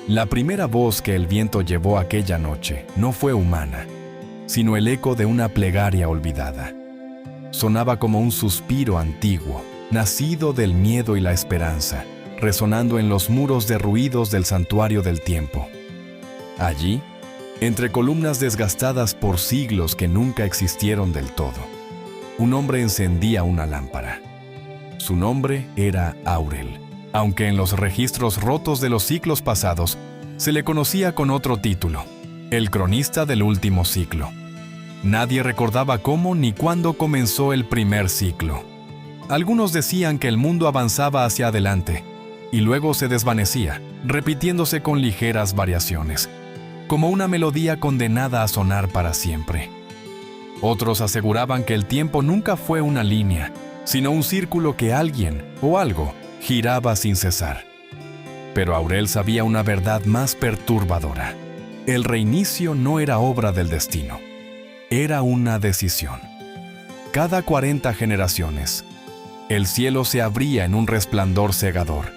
La primera voz que el viento llevó aquella noche no fue humana, sino el eco de una plegaria olvidada. Sonaba como un suspiro antiguo, nacido del miedo y la esperanza, resonando en los muros derruidos del santuario del tiempo. Allí, entre columnas desgastadas por siglos que nunca existieron del todo, un hombre encendía una lámpara. Su nombre era Aurel, aunque en los registros rotos de los siglos pasados se le conocía con otro título, el cronista del último ciclo. Nadie recordaba cómo ni cuándo comenzó el primer ciclo. Algunos decían que el mundo avanzaba hacia adelante y luego se desvanecía, repitiéndose con ligeras variaciones, como una melodía condenada a sonar para siempre. Otros aseguraban que el tiempo nunca fue una línea, sino un círculo que alguien o algo giraba sin cesar. Pero Aurel sabía una verdad más perturbadora. El reinicio no era obra del destino, era una decisión. Cada 40 generaciones, el cielo se abría en un resplandor cegador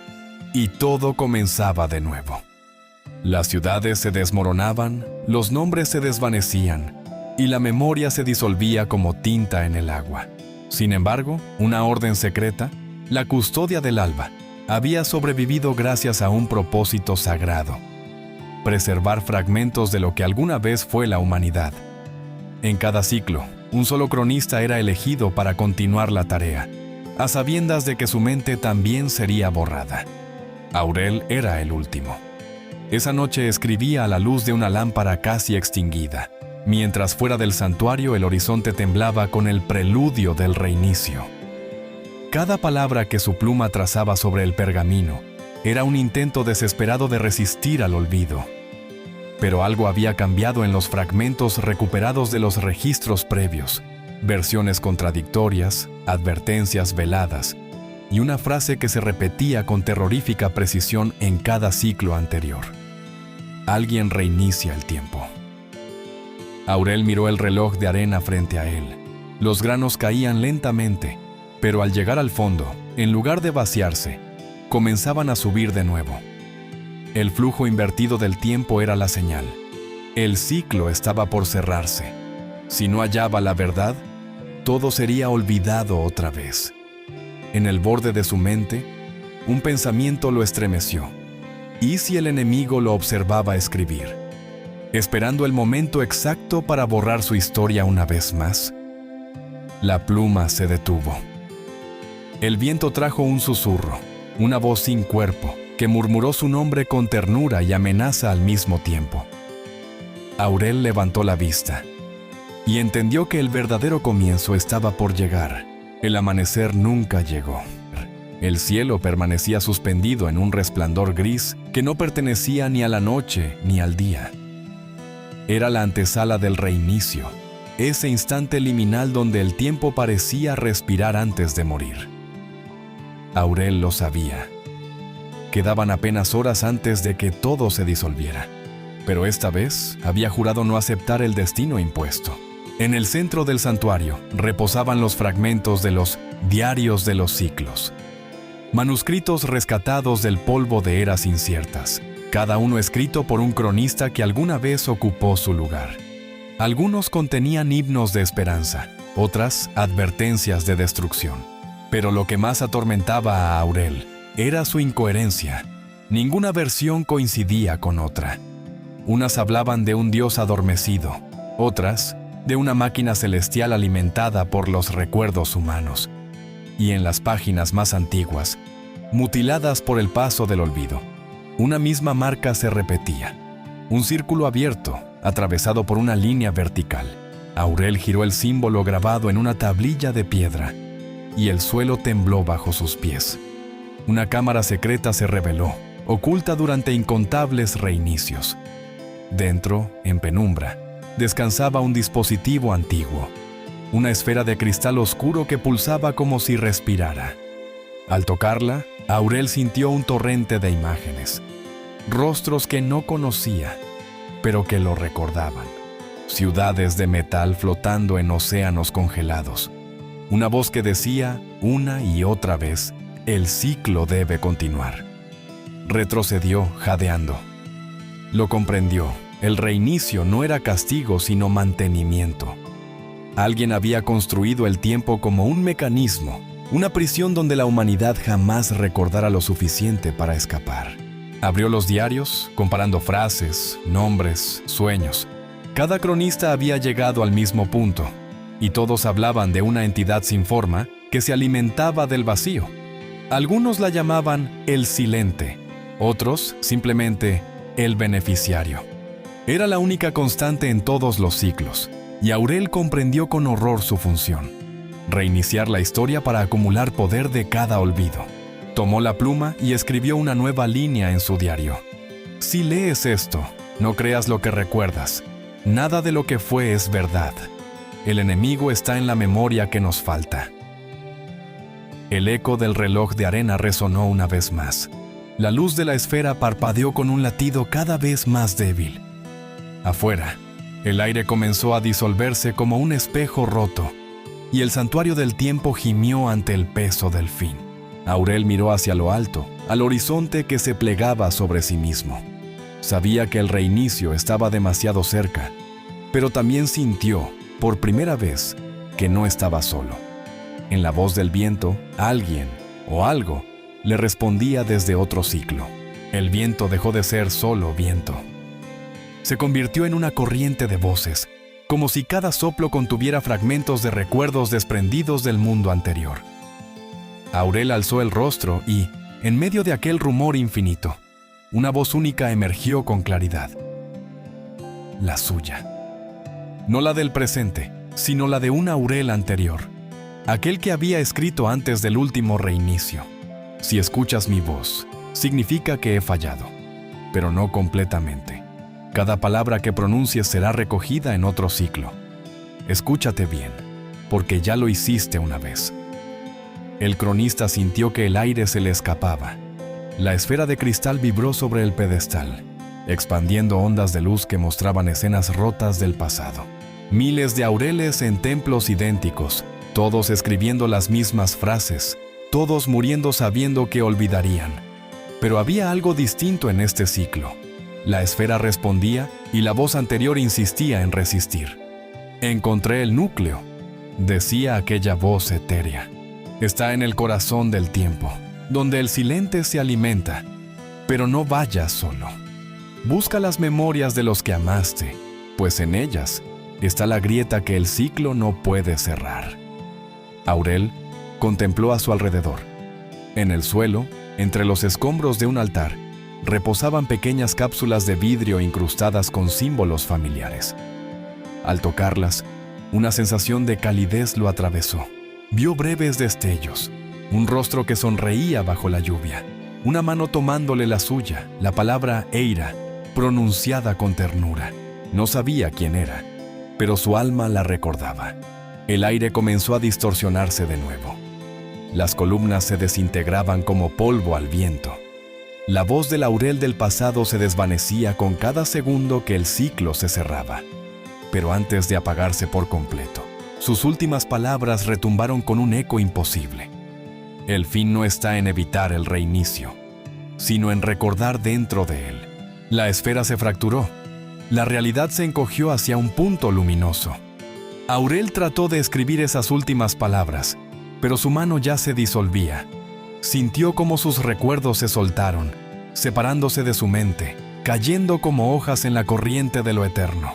y todo comenzaba de nuevo. Las ciudades se desmoronaban, los nombres se desvanecían y la memoria se disolvía como tinta en el agua. Sin embargo, una orden secreta, la custodia del alba, había sobrevivido gracias a un propósito sagrado: preservar fragmentos de lo que alguna vez fue la humanidad. En cada ciclo, un solo cronista era elegido para continuar la tarea, a sabiendas de que su mente también sería borrada. Aurel era el último. Esa noche escribía a la luz de una lámpara casi extinguida, mientras fuera del santuario el horizonte temblaba con el preludio del reinicio. Cada palabra que su pluma trazaba sobre el pergamino era un intento desesperado de resistir al olvido. Pero algo había cambiado en los fragmentos recuperados de los registros previos, versiones contradictorias, advertencias veladas y una frase que se repetía con terrorífica precisión en cada ciclo anterior. Alguien reinicia el tiempo. Aurel miró el reloj de arena frente a él. Los granos caían lentamente, pero al llegar al fondo, en lugar de vaciarse, comenzaban a subir de nuevo. El flujo invertido del tiempo era la señal. El ciclo estaba por cerrarse. Si no hallaba la verdad, todo sería olvidado otra vez. En el borde de su mente, un pensamiento lo estremeció. ¿Y si el enemigo lo observaba escribir, esperando el momento exacto para borrar su historia una vez más? La pluma se detuvo. El viento trajo un susurro, una voz sin cuerpo, que murmuró su nombre con ternura y amenaza al mismo tiempo. Aurel levantó la vista y entendió que el verdadero comienzo estaba por llegar. El amanecer nunca llegó. El cielo permanecía suspendido en un resplandor gris que no pertenecía ni a la noche ni al día. Era la antesala del reinicio, ese instante liminal donde el tiempo parecía respirar antes de morir. Aurel lo sabía. Quedaban apenas horas antes de que todo se disolviera, pero esta vez había jurado no aceptar el destino impuesto. En el centro del santuario reposaban los fragmentos de los diarios de los ciclos, manuscritos rescatados del polvo de eras inciertas, cada uno escrito por un cronista que alguna vez ocupó su lugar. Algunos contenían himnos de esperanza, otras advertencias de destrucción. Pero lo que más atormentaba a Aurel era su incoherencia. Ninguna versión coincidía con otra. Unas hablaban de un dios adormecido, otras de una máquina celestial alimentada por los recuerdos humanos. Y en las páginas más antiguas, mutiladas por el paso del olvido, una misma marca se repetía. Un círculo abierto, atravesado por una línea vertical. Aurel giró el símbolo grabado en una tablilla de piedra, y el suelo tembló bajo sus pies. Una cámara secreta se reveló, oculta durante incontables reinicios. Dentro, en penumbra, descansaba un dispositivo antiguo, una esfera de cristal oscuro que pulsaba como si respirara. Al tocarla, Aurel sintió un torrente de imágenes, rostros que no conocía, pero que lo recordaban. Ciudades de metal flotando en océanos congelados. Una voz que decía, una y otra vez, el ciclo debe continuar. Retrocedió, jadeando. Lo comprendió. El reinicio no era castigo, sino mantenimiento. Alguien había construido el tiempo como un mecanismo, una prisión donde la humanidad jamás recordara lo suficiente para escapar. Abrió los diarios, comparando frases, nombres, sueños. Cada cronista había llegado al mismo punto, y todos hablaban de una entidad sin forma que se alimentaba del vacío. Algunos la llamaban el silente, otros simplemente el beneficiario. Era la única constante en todos los ciclos, y Aurel comprendió con horror su función: reiniciar la historia para acumular poder de cada olvido. Tomó la pluma y escribió una nueva línea en su diario. Si lees esto, no creas lo que recuerdas. Nada de lo que fue es verdad. El enemigo está en la memoria que nos falta. El eco del reloj de arena resonó una vez más. La luz de la esfera parpadeó con un latido cada vez más débil. Afuera, el aire comenzó a disolverse como un espejo roto, y el santuario del tiempo gimió ante el peso del fin. Aurel miró hacia lo alto, al horizonte que se plegaba sobre sí mismo. Sabía que el reinicio estaba demasiado cerca, pero también sintió, por primera vez, que no estaba solo. En la voz del viento, alguien o algo le respondía desde otro ciclo. El viento dejó de ser solo viento. Se convirtió en una corriente de voces, como si cada soplo contuviera fragmentos de recuerdos desprendidos del mundo anterior. Aurel alzó el rostro y, en medio de aquel rumor infinito, una voz única emergió con claridad. La suya. No la del presente, sino la de un Aurel anterior, aquel que había escrito antes del último reinicio. Si escuchas mi voz, significa que he fallado, pero no completamente. Cada palabra que pronuncies será recogida en otro ciclo. Escúchate bien, porque ya lo hiciste una vez. El cronista sintió que el aire se le escapaba. La esfera de cristal vibró sobre el pedestal, expandiendo ondas de luz que mostraban escenas rotas del pasado. Miles de aureles en templos idénticos, todos escribiendo las mismas frases, todos muriendo sabiendo que olvidarían. Pero había algo distinto en este ciclo. La esfera respondía y la voz anterior insistía en resistir. Encontré el núcleo, decía aquella voz etérea. Está en el corazón del tiempo, donde el silente se alimenta, pero no vayas solo. Busca las memorias de los que amaste, pues en ellas está la grieta que el ciclo no puede cerrar. Aurel contempló a su alrededor. En el suelo, entre los escombros de un altar, reposaban pequeñas cápsulas de vidrio incrustadas con símbolos familiares. Al tocarlas, una sensación de calidez lo atravesó. Vio breves destellos, un rostro que sonreía bajo la lluvia, una mano tomándole la suya, la palabra Eira, pronunciada con ternura. No sabía quién era, pero su alma la recordaba. El aire comenzó a distorsionarse de nuevo. Las columnas se desintegraban como polvo al viento. La voz del Aurel del pasado se desvanecía con cada segundo que el ciclo se cerraba. Pero antes de apagarse por completo, sus últimas palabras retumbaron con un eco imposible. El fin no está en evitar el reinicio, sino en recordar dentro de él. La esfera se fracturó. La realidad se encogió hacia un punto luminoso. Aurel trató de escribir esas últimas palabras, pero su mano ya se disolvía. Sintió como sus recuerdos se soltaron, separándose de su mente, cayendo como hojas en la corriente de lo eterno.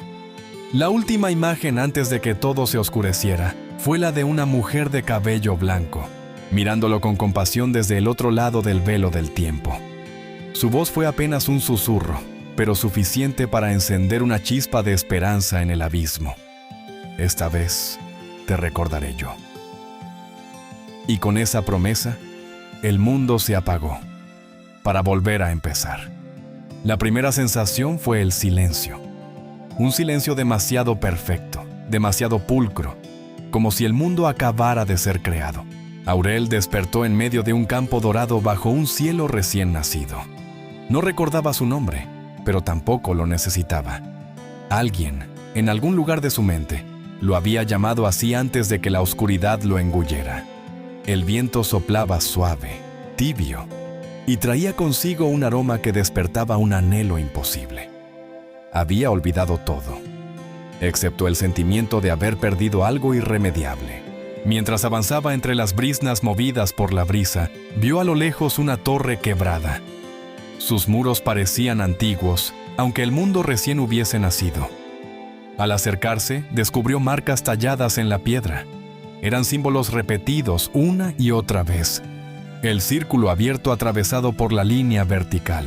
La última imagen antes de que todo se oscureciera fue la de una mujer de cabello blanco, mirándolo con compasión desde el otro lado del velo del tiempo. Su voz fue apenas un susurro, pero suficiente para encender una chispa de esperanza en el abismo. Esta vez te recordaré yo. Y con esa promesa, el mundo se apagó, para volver a empezar. La primera sensación fue el silencio. Un silencio demasiado perfecto, demasiado pulcro, como si el mundo acabara de ser creado. Aurel despertó en medio de un campo dorado bajo un cielo recién nacido. No recordaba su nombre, pero tampoco lo necesitaba. Alguien, en algún lugar de su mente, lo había llamado así antes de que la oscuridad lo engullera. El viento soplaba suave, tibio, y traía consigo un aroma que despertaba un anhelo imposible. había olvidado todo, excepto el sentimiento de haber perdido algo irremediable. Mientras avanzaba entre las briznas movidas por la brisa, vio a lo lejos una torre quebrada. Sus muros parecían antiguos, aunque el mundo recién hubiese nacido. Al acercarse, descubrió marcas talladas en la piedra. Eran símbolos repetidos una y otra vez. El círculo abierto atravesado por la línea vertical.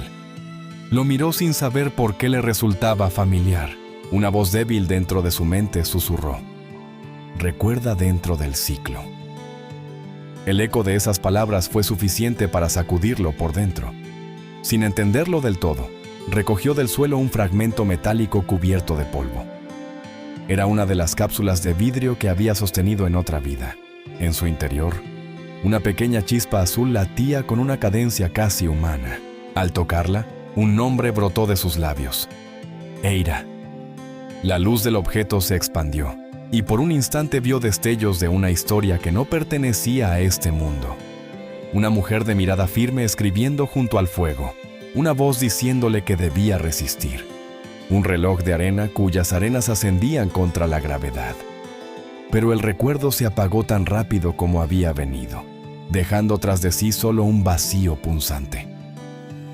Lo miró sin saber por qué le resultaba familiar. Una voz débil dentro de su mente susurró: recuerda dentro del ciclo. El eco de esas palabras fue suficiente para sacudirlo por dentro. Sin entenderlo del todo, recogió del suelo un fragmento metálico cubierto de polvo. Era una de las cápsulas de vidrio que había sostenido en otra vida. En su interior, una pequeña chispa azul latía con una cadencia casi humana. Al tocarla, un nombre brotó de sus labios: Eira. La luz del objeto se expandió, y por un instante vio destellos de una historia que no pertenecía a este mundo. Una mujer de mirada firme escribiendo junto al fuego, una voz diciéndole que debía resistir. Un reloj de arena cuyas arenas ascendían contra la gravedad. Pero el recuerdo se apagó tan rápido como había venido, dejando tras de sí solo un vacío punzante.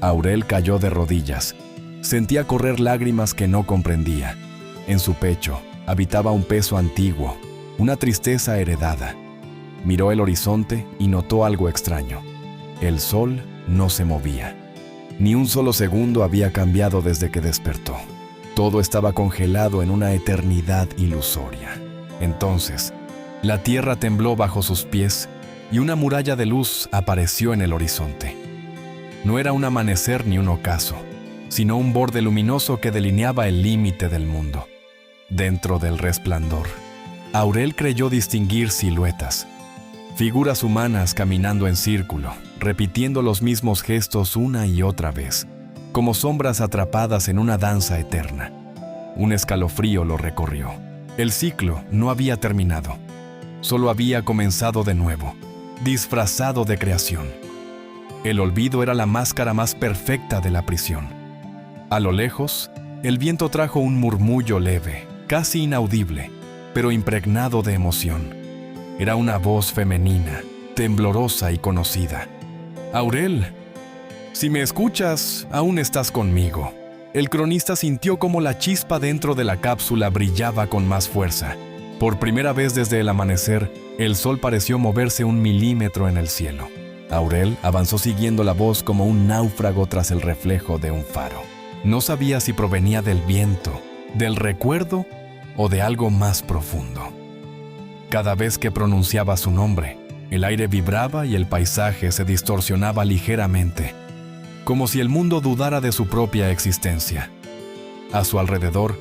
Aurel cayó de rodillas. Sentía correr lágrimas que no comprendía. En su pecho habitaba un peso antiguo, una tristeza heredada. Miró el horizonte y notó algo extraño. El sol no se movía. Ni un solo segundo había cambiado desde que despertó. Todo estaba congelado en una eternidad ilusoria. Entonces, la tierra tembló bajo sus pies y una muralla de luz apareció en el horizonte. No era un amanecer ni un ocaso, sino un borde luminoso que delineaba el límite del mundo. Dentro del resplandor, Aurel creyó distinguir siluetas, figuras humanas caminando en círculo, repitiendo los mismos gestos una y otra vez, como sombras atrapadas en una danza eterna. Un escalofrío lo recorrió. El ciclo no había terminado, solo había comenzado de nuevo, disfrazado de creación. El olvido era la máscara más perfecta de la prisión. A lo lejos, el viento trajo un murmullo leve, casi inaudible, pero impregnado de emoción. Era una voz femenina, temblorosa y conocida. Aurel, si me escuchas, aún estás conmigo. El cronista sintió como la chispa dentro de la cápsula brillaba con más fuerza. Por primera vez desde el amanecer, el sol pareció moverse 1 milímetro en el cielo. Aurel avanzó siguiendo la voz como un náufrago tras el reflejo de un faro. No sabía si provenía del viento, del recuerdo o de algo más profundo. Cada vez que pronunciaba su nombre, el aire vibraba y el paisaje se distorsionaba ligeramente, como si el mundo dudara de su propia existencia. A su alrededor,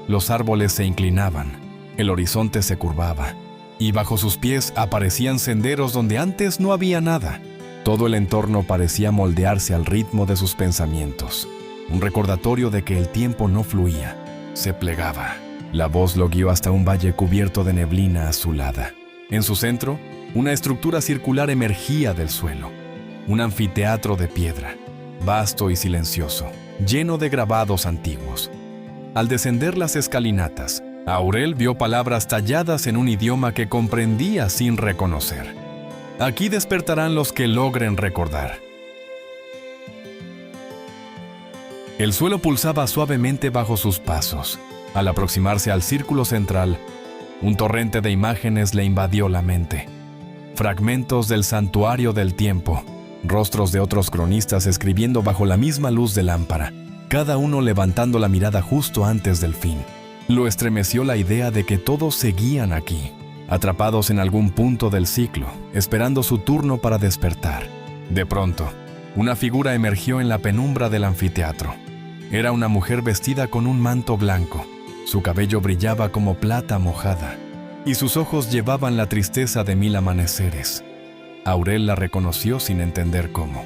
los árboles se inclinaban, el horizonte se curvaba, y bajo sus pies aparecían senderos donde antes no había nada. Todo el entorno parecía moldearse al ritmo de sus pensamientos, un recordatorio de que el tiempo no fluía, se plegaba. La voz lo guió hasta un valle cubierto de neblina azulada. En su centro, una estructura circular emergía del suelo, un anfiteatro de piedra, vasto y silencioso, lleno de grabados antiguos. Al descender las escalinatas, Aurel vio palabras talladas en un idioma que comprendía sin reconocer. Aquí despertarán los que logren recordar. El suelo pulsaba suavemente bajo sus pasos. Al aproximarse al círculo central, un torrente de imágenes le invadió la mente. Fragmentos del santuario del tiempo, rostros de otros cronistas escribiendo bajo la misma luz de lámpara, cada uno levantando la mirada justo antes del fin. Lo estremeció la idea de que todos seguían aquí, atrapados en algún punto del ciclo, esperando su turno para despertar. De pronto, una figura emergió en la penumbra del anfiteatro. Era una mujer vestida con un manto blanco. Su cabello brillaba como plata mojada, y sus ojos llevaban la tristeza de 1000 amaneceres. Aurel la reconoció sin entender cómo.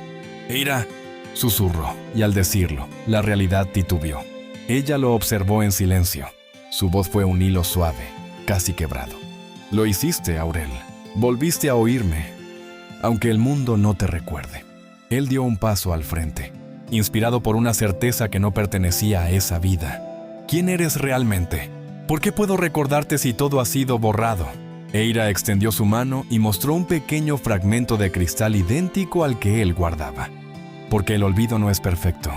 «Eira», susurró, y al decirlo, la realidad titubeó. Ella lo observó en silencio. Su voz fue un hilo suave, casi quebrado. «Lo hiciste, Aurel. Volviste a oírme, aunque el mundo no te recuerde». Él dio un paso al frente, inspirado por una certeza que no pertenecía a esa vida. ¿Quién eres realmente? ¿Por qué puedo recordarte si todo ha sido borrado? Eira extendió su mano y mostró un pequeño fragmento de cristal idéntico al que él guardaba. Porque el olvido no es perfecto.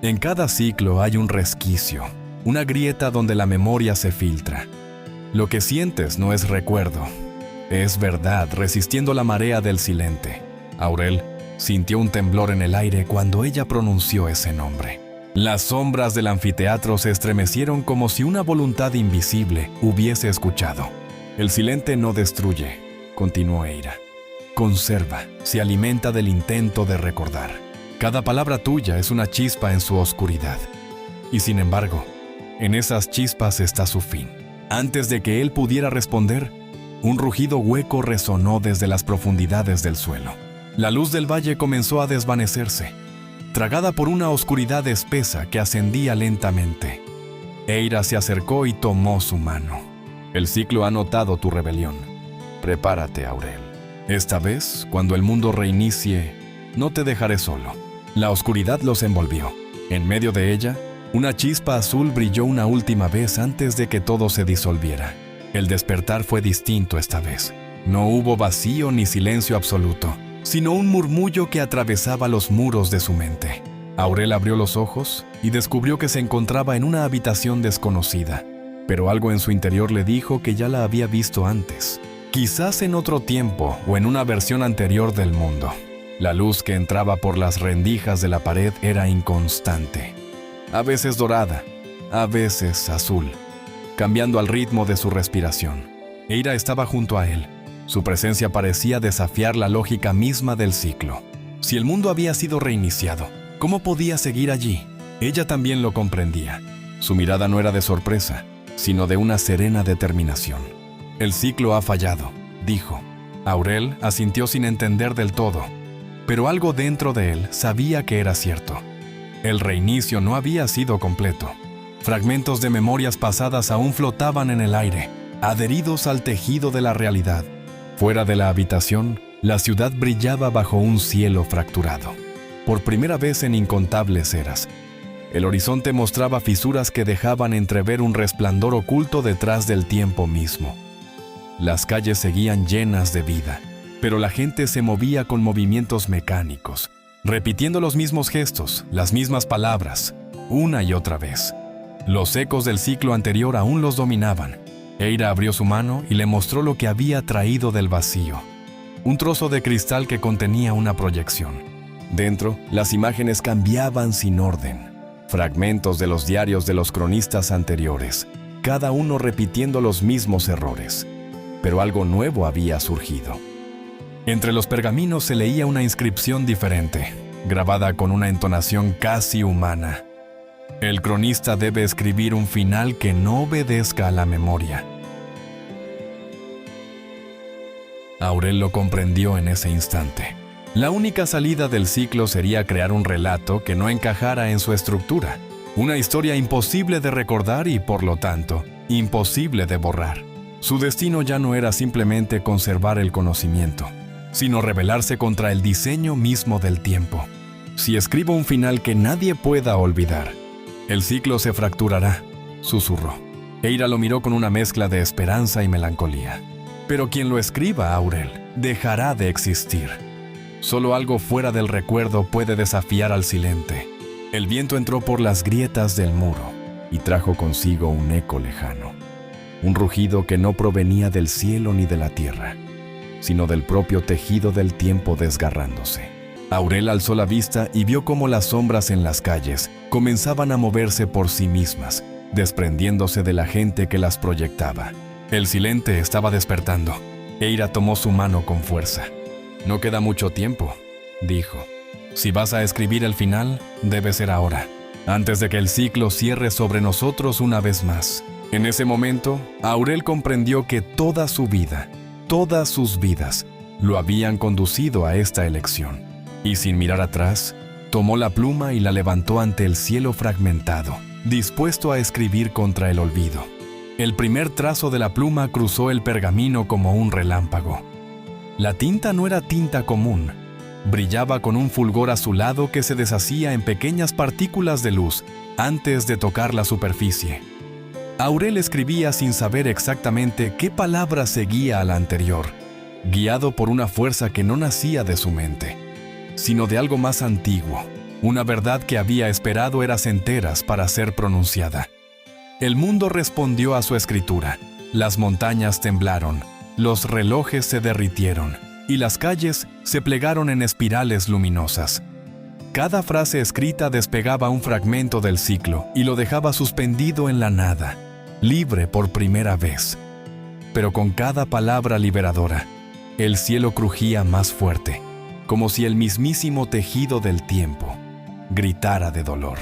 En cada ciclo hay un resquicio, una grieta donde la memoria se filtra. Lo que sientes no es recuerdo, es verdad resistiendo la marea del silente. Aurel sintió un temblor en el aire cuando ella pronunció ese nombre. Las sombras del anfiteatro se estremecieron como si una voluntad invisible hubiese escuchado. El silente no destruye, continuó Eira. Conserva, se alimenta del intento de recordar. Cada palabra tuya es una chispa en su oscuridad. Y sin embargo, en esas chispas está su fin. Antes de que él pudiera responder, un rugido hueco resonó desde las profundidades del suelo. La luz del valle comenzó a desvanecerse, tragada por una oscuridad espesa que ascendía lentamente. Eira se acercó y tomó su mano. El ciclo ha notado tu rebelión. Prepárate, Aurel. Esta vez, cuando el mundo reinicie, no te dejaré solo. La oscuridad los envolvió. En medio de ella, una chispa azul brilló una última vez antes de que todo se disolviera. El despertar fue distinto esta vez. No hubo vacío ni silencio absoluto, sino un murmullo que atravesaba los muros de su mente. Aurel abrió los ojos y descubrió que se encontraba en una habitación desconocida, pero algo en su interior le dijo que ya la había visto antes, quizás en otro tiempo o en una versión anterior del mundo. La luz que entraba por las rendijas de la pared era inconstante, a veces dorada, a veces azul, cambiando al ritmo de su respiración. Eira estaba junto a él. Su presencia parecía desafiar la lógica misma del ciclo. Si el mundo había sido reiniciado, ¿cómo podía seguir allí? Ella también lo comprendía. Su mirada no era de sorpresa, sino de una serena determinación. El ciclo ha fallado, dijo. Aurel asintió sin entender del todo, pero algo dentro de él sabía que era cierto. El reinicio no había sido completo. Fragmentos de memorias pasadas aún flotaban en el aire, adheridos al tejido de la realidad. Fuera de la habitación, la ciudad brillaba bajo un cielo fracturado. Por primera vez en incontables eras, el horizonte mostraba fisuras que dejaban entrever un resplandor oculto detrás del tiempo mismo. Las calles seguían llenas de vida, pero la gente se movía con movimientos mecánicos, repitiendo los mismos gestos, las mismas palabras, una y otra vez. Los ecos del ciclo anterior aún los dominaban. Eira abrió su mano y le mostró lo que había traído del vacío. Un trozo de cristal que contenía una proyección. Dentro, las imágenes cambiaban sin orden. Fragmentos de los diarios de los cronistas anteriores, cada uno repitiendo los mismos errores. Pero algo nuevo había surgido. Entre los pergaminos se leía una inscripción diferente, grabada con una entonación casi humana. El cronista debe escribir un final que no obedezca a la memoria. Aurel lo comprendió en ese instante. La única salida del ciclo sería crear un relato que no encajara en su estructura. Una historia imposible de recordar y, por lo tanto, imposible de borrar. Su destino ya no era simplemente conservar el conocimiento, sino rebelarse contra el diseño mismo del tiempo. Si escribo un final que nadie pueda olvidar, el ciclo se fracturará, susurró. Eira lo miró con una mezcla de esperanza y melancolía. Pero quien lo escriba, Aurel, dejará de existir. Solo algo fuera del recuerdo puede desafiar al silente. El viento entró por las grietas del muro y trajo consigo un eco lejano. Un rugido que no provenía del cielo ni de la tierra, sino del propio tejido del tiempo desgarrándose. Aurel alzó la vista y vio cómo las sombras en las calles comenzaban a moverse por sí mismas, desprendiéndose de la gente que las proyectaba. El silente estaba despertando. Eira tomó su mano con fuerza. No queda mucho tiempo, dijo. Si vas a escribir el final, debe ser ahora, antes de que el ciclo cierre sobre nosotros una vez más. En ese momento, Aurel comprendió que toda su vida, todas sus vidas, lo habían conducido a esta elección. Y sin mirar atrás, tomó la pluma y la levantó ante el cielo fragmentado, dispuesto a escribir contra el olvido. El primer trazo de la pluma cruzó el pergamino como un relámpago. La tinta no era tinta común. Brillaba con un fulgor azulado que se deshacía en pequeñas partículas de luz antes de tocar la superficie. Aurel escribía sin saber exactamente qué palabra seguía a la anterior, guiado por una fuerza que no nacía de su mente, sino de algo más antiguo, una verdad que había esperado eras enteras para ser pronunciada. El mundo respondió a su escritura, las montañas temblaron, los relojes se derritieron y las calles se plegaron en espirales luminosas. Cada frase escrita despegaba un fragmento del ciclo y lo dejaba suspendido en la nada, libre por primera vez. Pero con cada palabra liberadora, el cielo crujía más fuerte, como si el mismísimo tejido del tiempo gritara de dolor.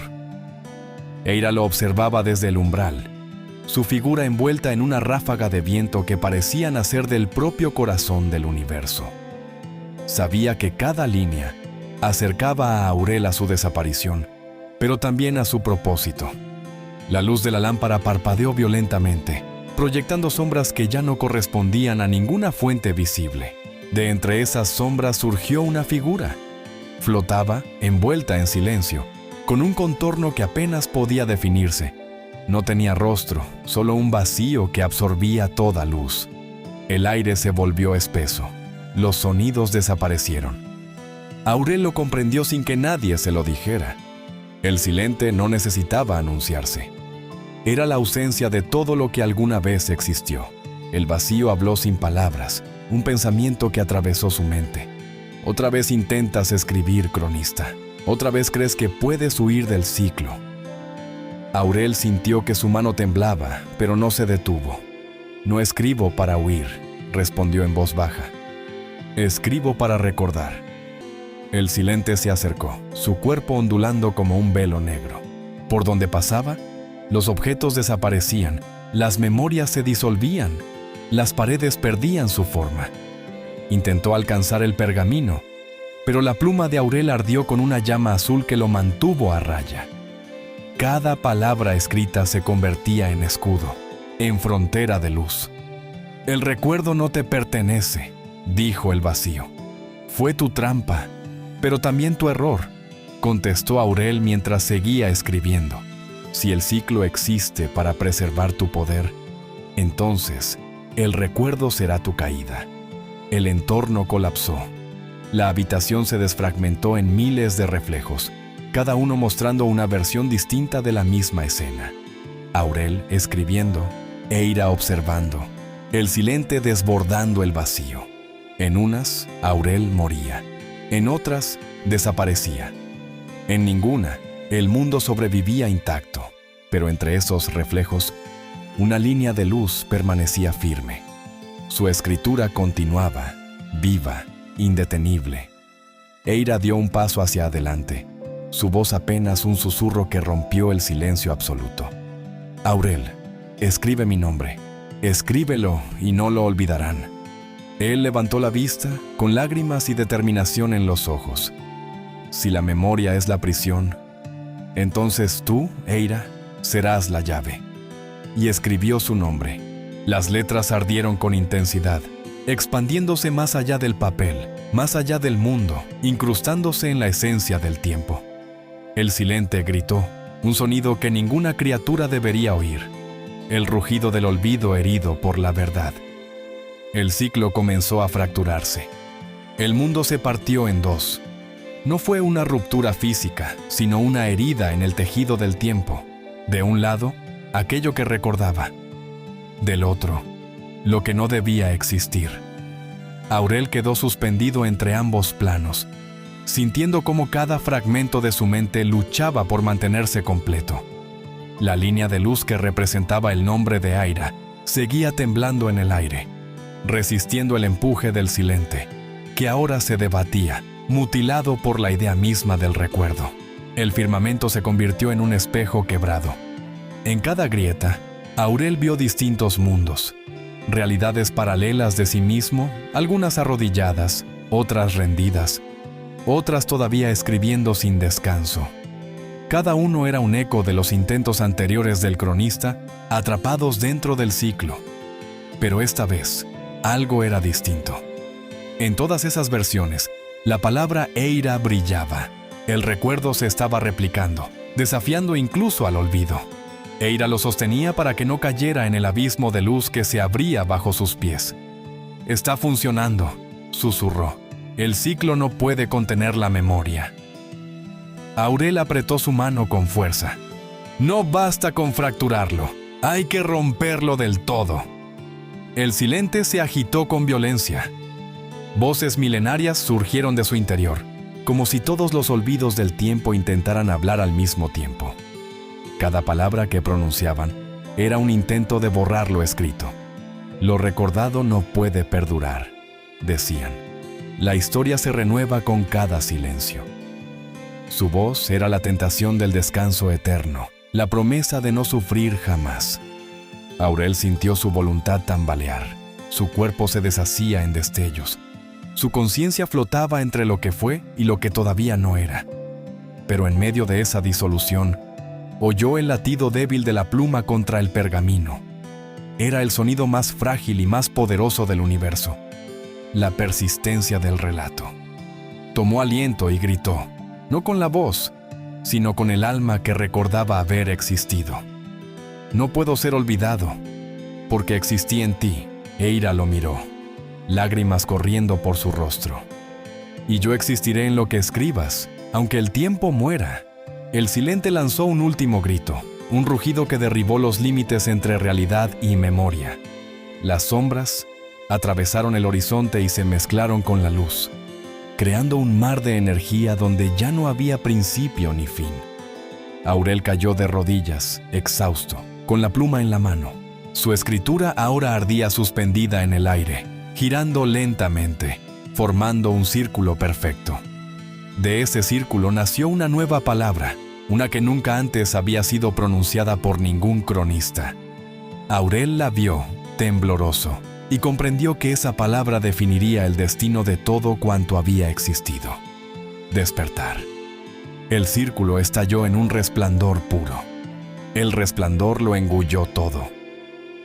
Eira lo observaba desde el umbral, su figura envuelta en una ráfaga de viento que parecía nacer del propio corazón del universo. Sabía que cada línea acercaba a Aurel a su desaparición, pero también a su propósito. La luz de la lámpara parpadeó violentamente, proyectando sombras que ya no correspondían a ninguna fuente visible. De entre esas sombras surgió una figura. Flotaba, envuelta en silencio, con un contorno que apenas podía definirse. No tenía rostro, solo un vacío que absorbía toda luz. El aire se volvió espeso. Los sonidos desaparecieron. Aurel lo comprendió sin que nadie se lo dijera. El silente no necesitaba anunciarse. Era la ausencia de todo lo que alguna vez existió. El vacío habló sin palabras, un pensamiento que atravesó su mente. Otra vez intentas escribir, cronista. Otra vez crees que puedes huir del ciclo. Aurel sintió que su mano temblaba, pero no se detuvo. No escribo para huir, respondió en voz baja. Escribo para recordar. El silente se acercó, su cuerpo ondulando como un velo negro. Por donde pasaba, los objetos desaparecían, las memorias se disolvían, las paredes perdían su forma. Intentó alcanzar el pergamino, pero la pluma de Aurel ardió con una llama azul que lo mantuvo a raya. Cada palabra escrita se convertía en escudo, en frontera de luz. El recuerdo no te pertenece, dijo el vacío. Fue tu trampa, pero también tu error, contestó Aurel mientras seguía escribiendo. Si el ciclo existe para preservar tu poder, entonces el recuerdo será tu caída. El entorno colapsó. La habitación se desfragmentó en miles de reflejos, cada uno mostrando una versión distinta de la misma escena. Aurel escribiendo, Eira observando, el silente desbordando el vacío. En unas, Aurel moría. En otras, desaparecía. En ninguna, el mundo sobrevivía intacto, pero entre esos reflejos, una línea de luz permanecía firme. Su escritura continuaba, viva, indetenible. Eira dio un paso hacia adelante, su voz apenas un susurro que rompió el silencio absoluto. Aurel, escribe mi nombre, escríbelo y no lo olvidarán. Él levantó la vista, con lágrimas y determinación en los ojos. Si la memoria es la prisión, entonces tú, Eira, serás la llave. Y escribió su nombre. Las letras ardieron con intensidad, expandiéndose más allá del papel, más allá del mundo, incrustándose en la esencia del tiempo. El silente gritó, un sonido que ninguna criatura debería oír, el rugido del olvido herido por la verdad. El ciclo comenzó a fracturarse. El mundo se partió en dos. No fue una ruptura física, sino una herida en el tejido del tiempo. De un lado, aquello que recordaba. Del otro, lo que no debía existir. Aurel quedó suspendido entre ambos planos, sintiendo cómo cada fragmento de su mente luchaba por mantenerse completo. La línea de luz que representaba el nombre de Eira seguía temblando en el aire, resistiendo el empuje del silente, que ahora se debatía, mutilado por la idea misma del recuerdo. El firmamento se convirtió en un espejo quebrado. En cada grieta, Aurel vio distintos mundos, realidades paralelas de sí mismo, algunas arrodilladas, otras rendidas, otras todavía escribiendo sin descanso. Cada uno era un eco de los intentos anteriores del cronista, atrapados dentro del ciclo. Pero esta vez, algo era distinto. En todas esas versiones, la palabra Eira brillaba. El recuerdo se estaba replicando, desafiando incluso al olvido. Eira lo sostenía para que no cayera en el abismo de luz que se abría bajo sus pies. «Está funcionando», susurró. «El ciclo no puede contener la memoria». Aurel apretó su mano con fuerza. «No basta con fracturarlo, hay que romperlo del todo». El silente se agitó con violencia. Voces milenarias surgieron de su interior, como si todos los olvidos del tiempo intentaran hablar al mismo tiempo. Cada palabra que pronunciaban era un intento de borrar lo escrito. «Lo recordado no puede perdurar», decían. «La historia se renueva con cada silencio». Su voz era la tentación del descanso eterno, la promesa de no sufrir jamás. Aurel sintió su voluntad tambalear. Su cuerpo se deshacía en destellos. Su conciencia flotaba entre lo que fue y lo que todavía no era. Pero en medio de esa disolución, oyó el latido débil de la pluma contra el pergamino. Era el sonido más frágil y más poderoso del universo. La persistencia del relato. Tomó aliento y gritó, no con la voz, sino con el alma que recordaba haber existido. «No puedo ser olvidado, porque existí en ti». Eira lo miró, lágrimas corriendo por su rostro. «Y yo existiré en lo que escribas, aunque el tiempo muera». El silente lanzó un último grito, un rugido que derribó los límites entre realidad y memoria. Las sombras atravesaron el horizonte y se mezclaron con la luz, creando un mar de energía donde ya no había principio ni fin. Aurel cayó de rodillas, exhausto, con la pluma en la mano. Su escritura ahora ardía suspendida en el aire, girando lentamente, formando un círculo perfecto. De ese círculo nació una nueva palabra, una que nunca antes había sido pronunciada por ningún cronista. Aurel la vio, tembloroso, y comprendió que esa palabra definiría el destino de todo cuanto había existido. Despertar. El círculo estalló en un resplandor puro. El resplandor lo engulló todo.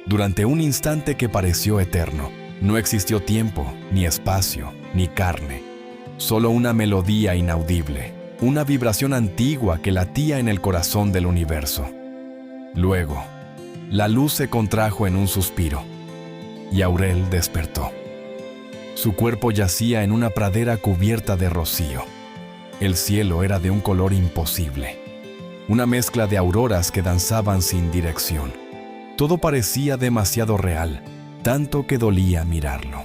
Durante un instante que pareció eterno, no existió tiempo, ni espacio, ni carne. Solo una melodía inaudible, una vibración antigua que latía en el corazón del universo. Luego, la luz se contrajo en un suspiro, y Aurel despertó. Su cuerpo yacía en una pradera cubierta de rocío. El cielo era de un color imposible, una mezcla de auroras que danzaban sin dirección. Todo parecía demasiado real, tanto que dolía mirarlo.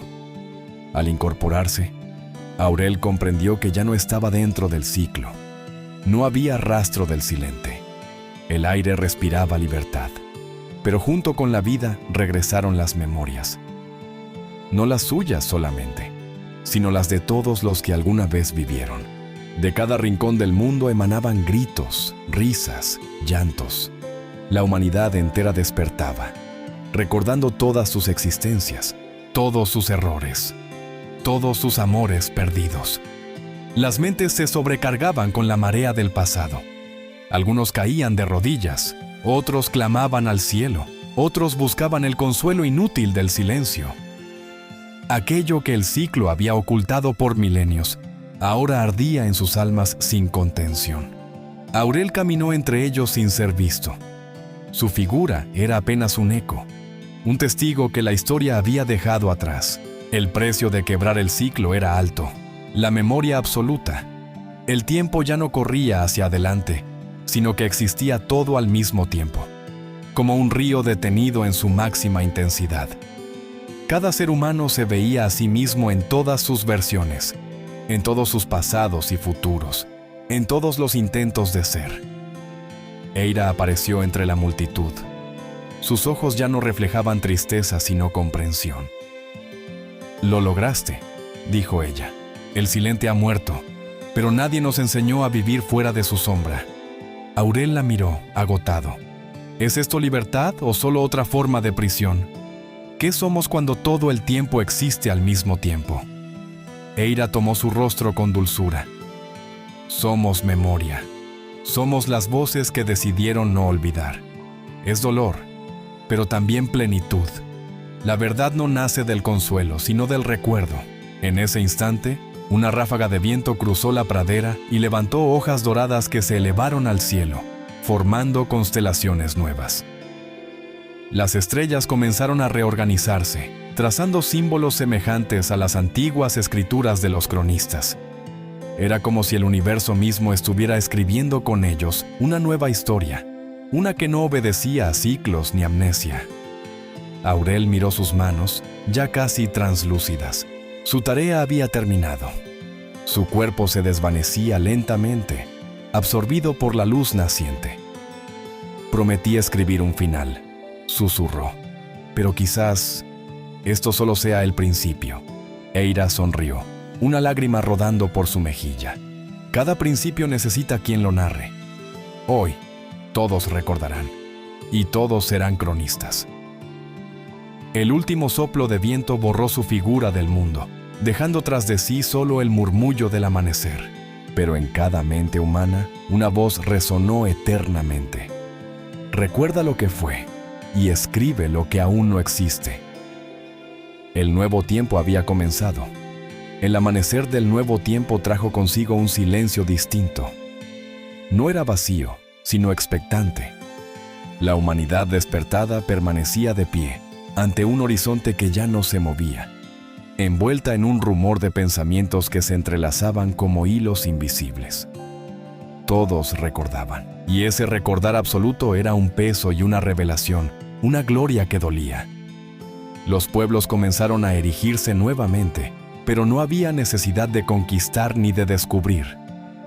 Al incorporarse, Aurel comprendió que ya no estaba dentro del ciclo. No había rastro del silente. El aire respiraba libertad, pero junto con la vida regresaron las memorias. No las suyas solamente, sino las de todos los que alguna vez vivieron. De cada rincón del mundo emanaban gritos, risas, llantos. La humanidad entera despertaba, recordando todas sus existencias, todos sus errores, todos sus amores perdidos. Las mentes se sobrecargaban con la marea del pasado. Algunos caían de rodillas, otros clamaban al cielo, otros buscaban el consuelo inútil del silencio. Aquello que el ciclo había ocultado por milenios, ahora ardía en sus almas sin contención. Aurel caminó entre ellos sin ser visto. Su figura era apenas un eco, un testigo que la historia había dejado atrás. El precio de quebrar el ciclo era alto, la memoria absoluta. El tiempo ya no corría hacia adelante, sino que existía todo al mismo tiempo, como un río detenido en su máxima intensidad. Cada ser humano se veía a sí mismo en todas sus versiones, en todos sus pasados y futuros, en todos los intentos de ser. Eira apareció entre la multitud. Sus ojos ya no reflejaban tristeza sino comprensión. «Lo lograste», dijo ella. «El silente ha muerto, pero nadie nos enseñó a vivir fuera de su sombra». Aurel la miró, agotado. ¿Es esto libertad o solo otra forma de prisión? ¿Qué somos cuando todo el tiempo existe al mismo tiempo? Eira tomó su rostro con dulzura. Somos memoria. Somos las voces que decidieron no olvidar. Es dolor, pero también plenitud. La verdad no nace del consuelo, sino del recuerdo. En ese instante, una ráfaga de viento cruzó la pradera y levantó hojas doradas que se elevaron al cielo, formando constelaciones nuevas. Las estrellas comenzaron a reorganizarse, trazando símbolos semejantes a las antiguas escrituras de los cronistas. Era como si el universo mismo estuviera escribiendo con ellos una nueva historia, una que no obedecía a ciclos ni amnesia. Aurel miró sus manos, ya casi translúcidas. Su tarea había terminado. Su cuerpo se desvanecía lentamente, absorbido por la luz naciente. Prometí escribir un final, susurró. Pero quizás esto solo sea el principio. Eira sonrió, una lágrima rodando por su mejilla. Cada principio necesita quien lo narre. Hoy, todos recordarán, y todos serán cronistas. El último soplo de viento borró su figura del mundo, dejando tras de sí solo el murmullo del amanecer. Pero en cada mente humana, una voz resonó eternamente. Recuerda lo que fue, y escribe lo que aún no existe. El nuevo tiempo había comenzado. El amanecer del nuevo tiempo trajo consigo un silencio distinto. No era vacío, sino expectante. La humanidad despertada permanecía de pie, ante un horizonte que ya no se movía, envuelta en un rumor de pensamientos que se entrelazaban como hilos invisibles. Todos recordaban, y ese recordar absoluto era un peso y una revelación, una gloria que dolía. Los pueblos comenzaron a erigirse nuevamente, pero no había necesidad de conquistar ni de descubrir,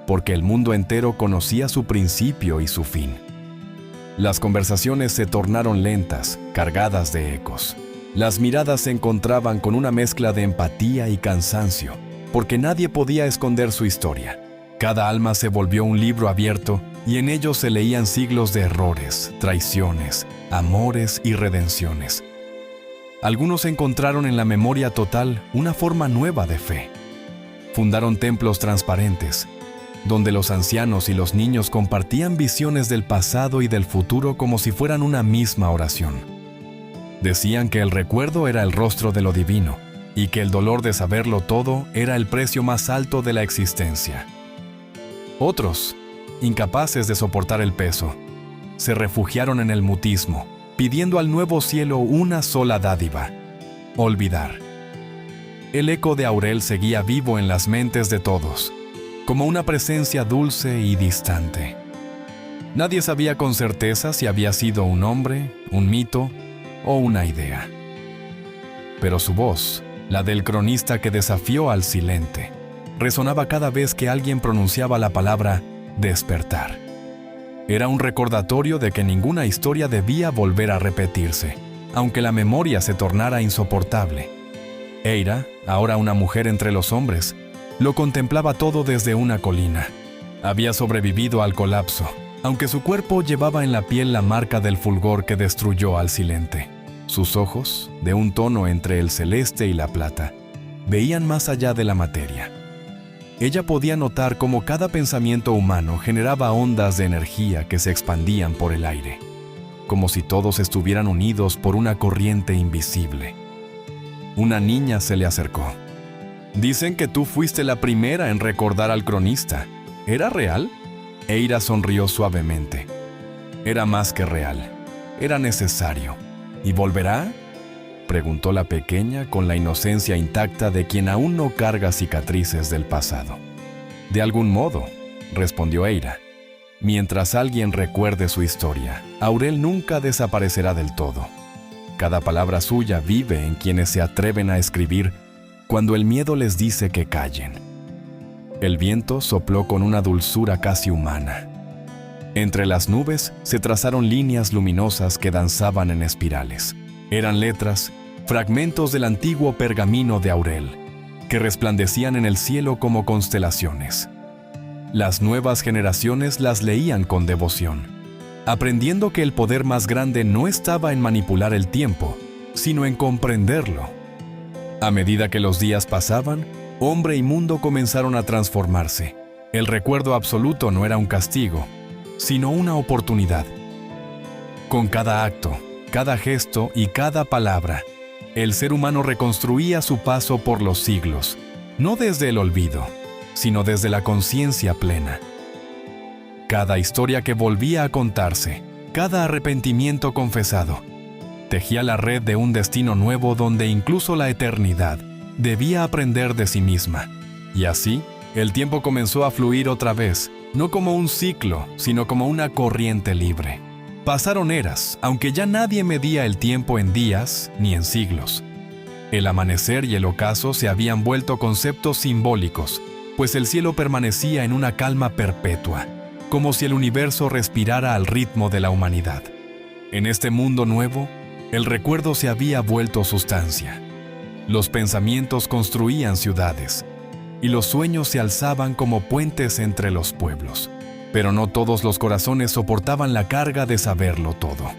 porque el mundo entero conocía su principio y su fin. Las conversaciones se tornaron lentas, cargadas de ecos. Las miradas se encontraban con una mezcla de empatía y cansancio, porque nadie podía esconder su historia. Cada alma se volvió un libro abierto y en ello se leían siglos de errores, traiciones, amores y redenciones. Algunos encontraron en la memoria total una forma nueva de fe. Fundaron templos transparentes, donde los ancianos y los niños compartían visiones del pasado y del futuro como si fueran una misma oración. Decían que el recuerdo era el rostro de lo divino y que el dolor de saberlo todo era el precio más alto de la existencia. Otros, incapaces de soportar el peso, se refugiaron en el mutismo, pidiendo al nuevo cielo una sola dádiva: olvidar. El eco de Aurel seguía vivo en las mentes de todos, como una presencia dulce y distante. Nadie sabía con certeza si había sido un hombre, un mito o una idea. Pero su voz, la del cronista que desafió al silente, resonaba cada vez que alguien pronunciaba la palabra despertar. Era un recordatorio de que ninguna historia debía volver a repetirse, aunque la memoria se tornara insoportable. Eira, ahora una mujer entre los hombres, lo contemplaba todo desde una colina. Había sobrevivido al colapso, aunque su cuerpo llevaba en la piel la marca del fulgor que destruyó al silente. Sus ojos, de un tono entre el celeste y la plata, veían más allá de la materia. Ella podía notar cómo cada pensamiento humano generaba ondas de energía que se expandían por el aire, como si todos estuvieran unidos por una corriente invisible. Una niña se le acercó. «Dicen que tú fuiste la primera en recordar al cronista. ¿Era real?» Eira sonrió suavemente. Era más que real. Era necesario. ¿Y volverá?, preguntó la pequeña con la inocencia intacta de quien aún no carga cicatrices del pasado. «De algún modo», respondió Eira. «Mientras alguien recuerde su historia, Aurel nunca desaparecerá del todo. Cada palabra suya vive en quienes se atreven a escribir cuando el miedo les dice que callen». El viento sopló con una dulzura casi humana. Entre las nubes se trazaron líneas luminosas que danzaban en espirales. Eran letras, fragmentos del antiguo pergamino de Aurel, que resplandecían en el cielo como constelaciones. Las nuevas generaciones las leían con devoción, aprendiendo que el poder más grande no estaba en manipular el tiempo, sino en comprenderlo. A medida que los días pasaban, hombre y mundo comenzaron a transformarse. El recuerdo absoluto no era un castigo, sino una oportunidad. Con cada acto, cada gesto y cada palabra, el ser humano reconstruía su paso por los siglos, no desde el olvido, sino desde la conciencia plena. Cada historia que volvía a contarse, cada arrepentimiento confesado, tejía la red de un destino nuevo donde incluso la eternidad debía aprender de sí misma. Y así, el tiempo comenzó a fluir otra vez, no como un ciclo, sino como una corriente libre. Pasaron eras, aunque ya nadie medía el tiempo en días ni en siglos. El amanecer y el ocaso se habían vuelto conceptos simbólicos, pues el cielo permanecía en una calma perpetua, como si el universo respirara al ritmo de la humanidad. En este mundo nuevo, el recuerdo se había vuelto sustancia. Los pensamientos construían ciudades, y los sueños se alzaban como puentes entre los pueblos. Pero no todos los corazones soportaban la carga de saberlo todo.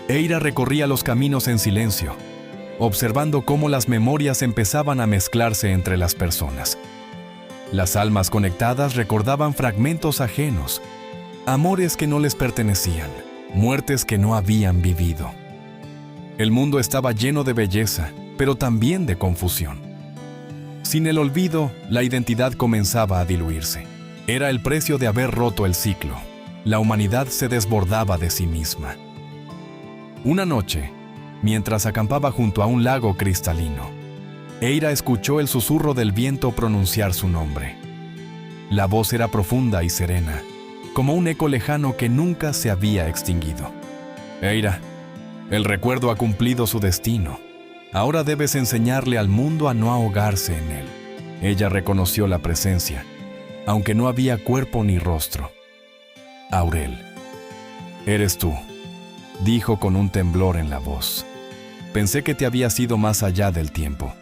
Eira recorría los caminos en silencio, observando cómo las memorias empezaban a mezclarse entre las personas. Las almas conectadas recordaban fragmentos ajenos, amores que no les pertenecían, muertes que no habían vivido. El mundo estaba lleno de belleza, pero también de confusión. Sin el olvido, la identidad comenzaba a diluirse. Era el precio de haber roto el ciclo. La humanidad se desbordaba de sí misma. Una noche, mientras acampaba junto a un lago cristalino, Eira escuchó el susurro del viento pronunciar su nombre. La voz era profunda y serena, como un eco lejano que nunca se había extinguido. Eira, el recuerdo ha cumplido su destino. Ahora debes enseñarle al mundo a no ahogarse en él. Ella reconoció la presencia, aunque no había cuerpo ni rostro. Aurel, eres tú, dijo con un temblor en la voz. Pensé que te habías ido más allá del tiempo.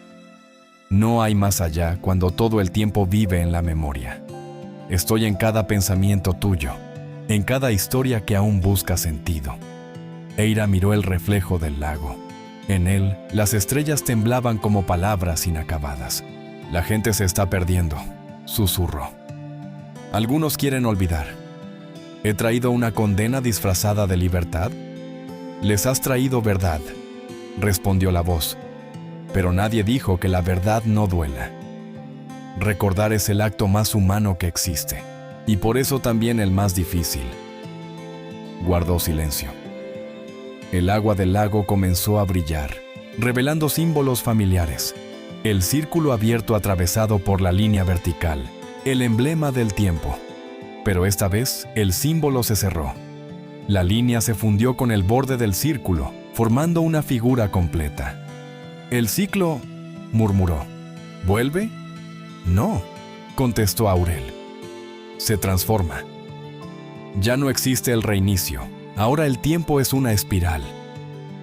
No hay más allá cuando todo el tiempo vive en la memoria. Estoy en cada pensamiento tuyo, en cada historia que aún busca sentido. Eira miró el reflejo del lago. En él, las estrellas temblaban como palabras inacabadas. La gente se está perdiendo, susurró. Algunos quieren olvidar. ¿He traído una condena disfrazada de libertad? Les has traído verdad, respondió la voz. Pero nadie dijo que la verdad no duela. Recordar es el acto más humano que existe, y por eso también el más difícil. Guardó silencio. El agua del lago comenzó a brillar, revelando símbolos familiares. El círculo abierto atravesado por la línea vertical, el emblema del tiempo. Pero esta vez, el símbolo se cerró. La línea se fundió con el borde del círculo, formando una figura completa. El ciclo, murmuró. ¿Vuelve? No, contestó Aurel. Se transforma. Ya no existe el reinicio. Ahora el tiempo es una espiral.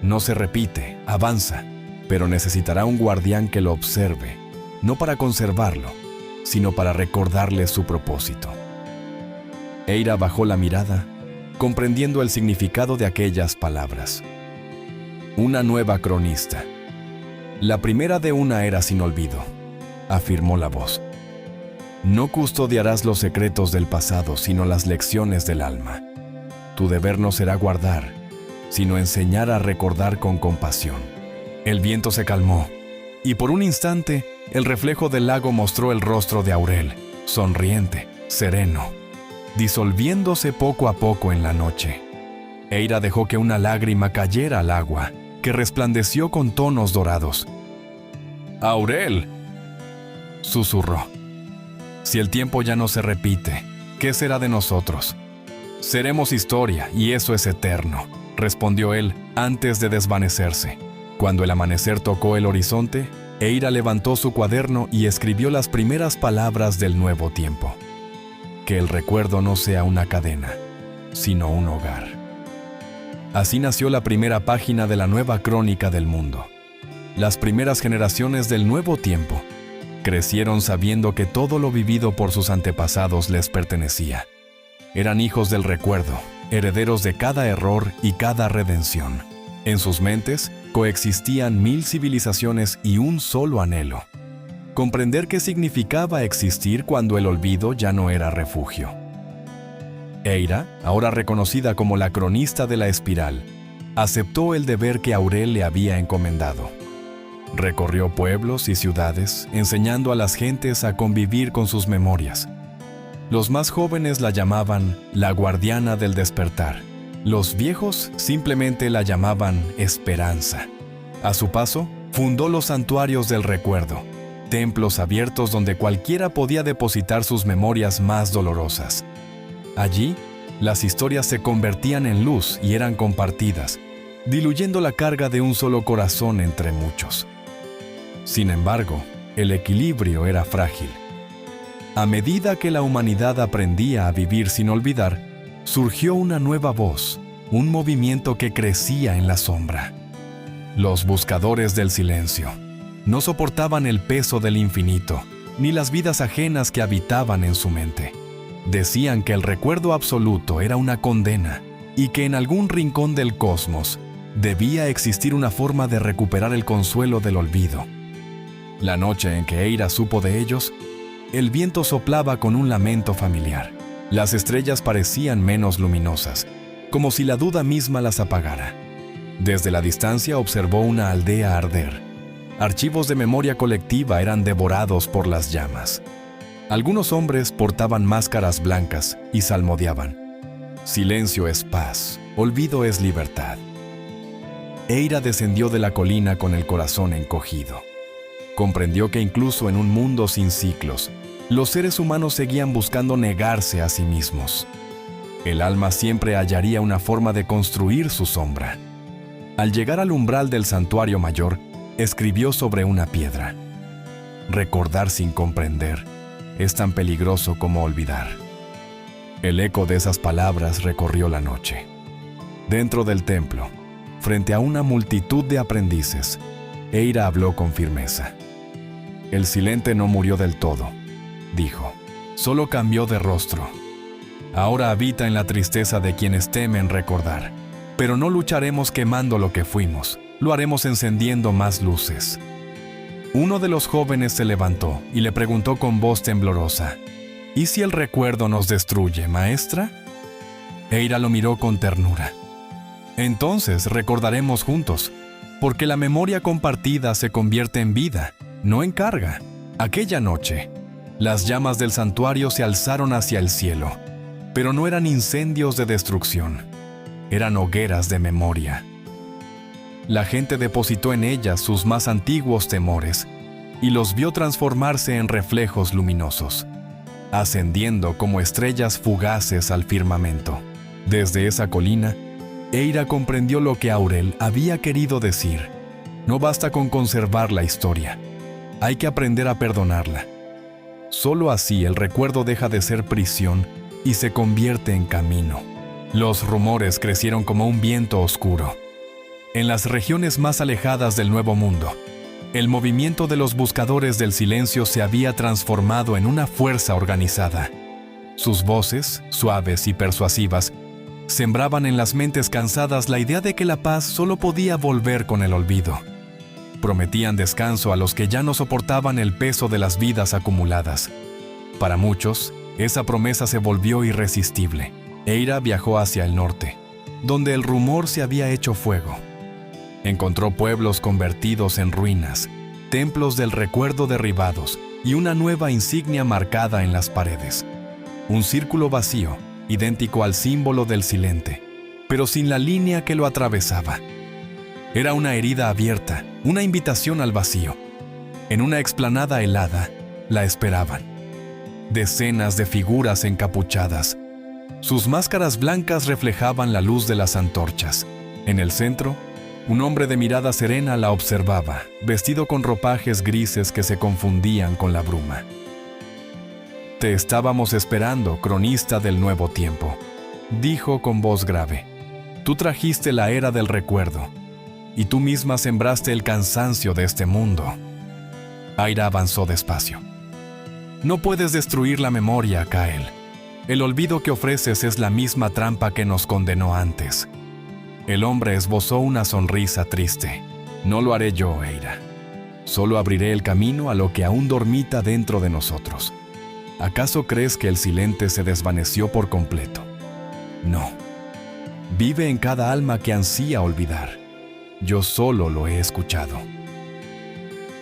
No se repite, avanza, pero necesitará un guardián que lo observe, no para conservarlo, sino para recordarle su propósito. Eira bajó la mirada, comprendiendo el significado de aquellas palabras. Una nueva cronista. La primera de una era sin olvido, afirmó la voz. No custodiarás los secretos del pasado, sino las lecciones del alma. Tu deber no será guardar, sino enseñar a recordar con compasión. El viento se calmó, y por un instante, el reflejo del lago mostró el rostro de Aurel, sonriente, sereno, disolviéndose poco a poco en la noche. Eira dejó que una lágrima cayera al agua, que resplandeció con tonos dorados. ¡Aurel!, susurró. Si el tiempo ya no se repite, ¿qué será de nosotros? Seremos historia, y eso es eterno, respondió él antes de desvanecerse. Cuando el amanecer tocó el horizonte, Eira levantó su cuaderno y escribió las primeras palabras del nuevo tiempo. Que el recuerdo no sea una cadena, sino un hogar. Así nació la primera página de la nueva crónica del mundo. Las primeras generaciones del nuevo tiempo crecieron sabiendo que todo lo vivido por sus antepasados les pertenecía. Eran hijos del recuerdo, herederos de cada error y cada redención. En sus mentes coexistían 1000 civilizaciones y un solo anhelo: comprender qué significaba existir cuando el olvido ya no era refugio. Eira, ahora reconocida como la cronista de la espiral, aceptó el deber que Aurel le había encomendado. Recorrió pueblos y ciudades, enseñando a las gentes a convivir con sus memorias. Los más jóvenes la llamaban la guardiana del despertar. Los viejos simplemente la llamaban Esperanza. A su paso, fundó los santuarios del recuerdo, templos abiertos donde cualquiera podía depositar sus memorias más dolorosas. Allí, las historias se convertían en luz y eran compartidas, diluyendo la carga de un solo corazón entre muchos. Sin embargo, el equilibrio era frágil. A medida que la humanidad aprendía a vivir sin olvidar, surgió una nueva voz, un movimiento que crecía en la sombra. Los buscadores del silencio no soportaban el peso del infinito, ni las vidas ajenas que habitaban en su mente. Decían que el recuerdo absoluto era una condena y que en algún rincón del cosmos debía existir una forma de recuperar el consuelo del olvido. La noche en que Eira supo de ellos, el viento soplaba con un lamento familiar. Las estrellas parecían menos luminosas, como si la duda misma las apagara. Desde la distancia observó una aldea arder. Archivos de memoria colectiva eran devorados por las llamas. Algunos hombres portaban máscaras blancas y salmodiaban: silencio es paz, olvido es libertad. Eira descendió de la colina con el corazón encogido. Comprendió que incluso en un mundo sin ciclos, los seres humanos seguían buscando negarse a sí mismos. El alma siempre hallaría una forma de construir su sombra. Al llegar al umbral del santuario mayor, escribió sobre una piedra: recordar sin comprender es tan peligroso como olvidar. El eco de esas palabras recorrió la noche. Dentro del templo, frente a una multitud de aprendices, Eira habló con firmeza. El silente no murió del todo, dijo, solo cambió de rostro. Ahora habita en la tristeza de quienes temen recordar. Pero no lucharemos quemando lo que fuimos, lo haremos encendiendo más luces. Uno de los jóvenes se levantó y le preguntó con voz temblorosa: ¿y si el recuerdo nos destruye, maestra? Eira lo miró con ternura. Entonces recordaremos juntos, porque la memoria compartida se convierte en vida, no en carga. Aquella noche, las llamas del santuario se alzaron hacia el cielo, pero no eran incendios de destrucción, eran hogueras de memoria. La gente depositó en ellas sus más antiguos temores y los vio transformarse en reflejos luminosos, ascendiendo como estrellas fugaces al firmamento. Desde esa colina, Eira comprendió lo que Aurel había querido decir: no basta con conservar la historia, hay que aprender a perdonarla. Solo así el recuerdo deja de ser prisión y se convierte en camino. Los rumores crecieron como un viento oscuro. En las regiones más alejadas del Nuevo Mundo, el movimiento de los buscadores del silencio se había transformado en una fuerza organizada. Sus voces, suaves y persuasivas, sembraban en las mentes cansadas la idea de que la paz solo podía volver con el olvido. Prometían descanso a los que ya no soportaban el peso de las vidas acumuladas. Para muchos, esa promesa se volvió irresistible. Eira viajó hacia el norte, donde el rumor se había hecho fuego. Encontró pueblos convertidos en ruinas, templos del recuerdo derribados y una nueva insignia marcada en las paredes. Un círculo vacío, idéntico al símbolo del silente, pero sin la línea que lo atravesaba. Era una herida abierta, una invitación al vacío. En una explanada helada, la esperaban. Decenas de figuras encapuchadas. Sus máscaras blancas reflejaban la luz de las antorchas. En el centro, un hombre de mirada serena la observaba, vestido con ropajes grises que se confundían con la bruma. Te estábamos esperando, cronista del nuevo tiempo, dijo con voz grave. Tú trajiste la era del recuerdo, y tú misma sembraste el cansancio de este mundo. Eira avanzó despacio. No puedes destruir la memoria, Kael. El olvido que ofreces es la misma trampa que nos condenó antes. El hombre esbozó una sonrisa triste. No lo haré yo, Eira. Solo abriré el camino a lo que aún dormita dentro de nosotros. ¿Acaso crees que el silente se desvaneció por completo? No. Vive en cada alma que ansía olvidar. Yo solo lo he escuchado.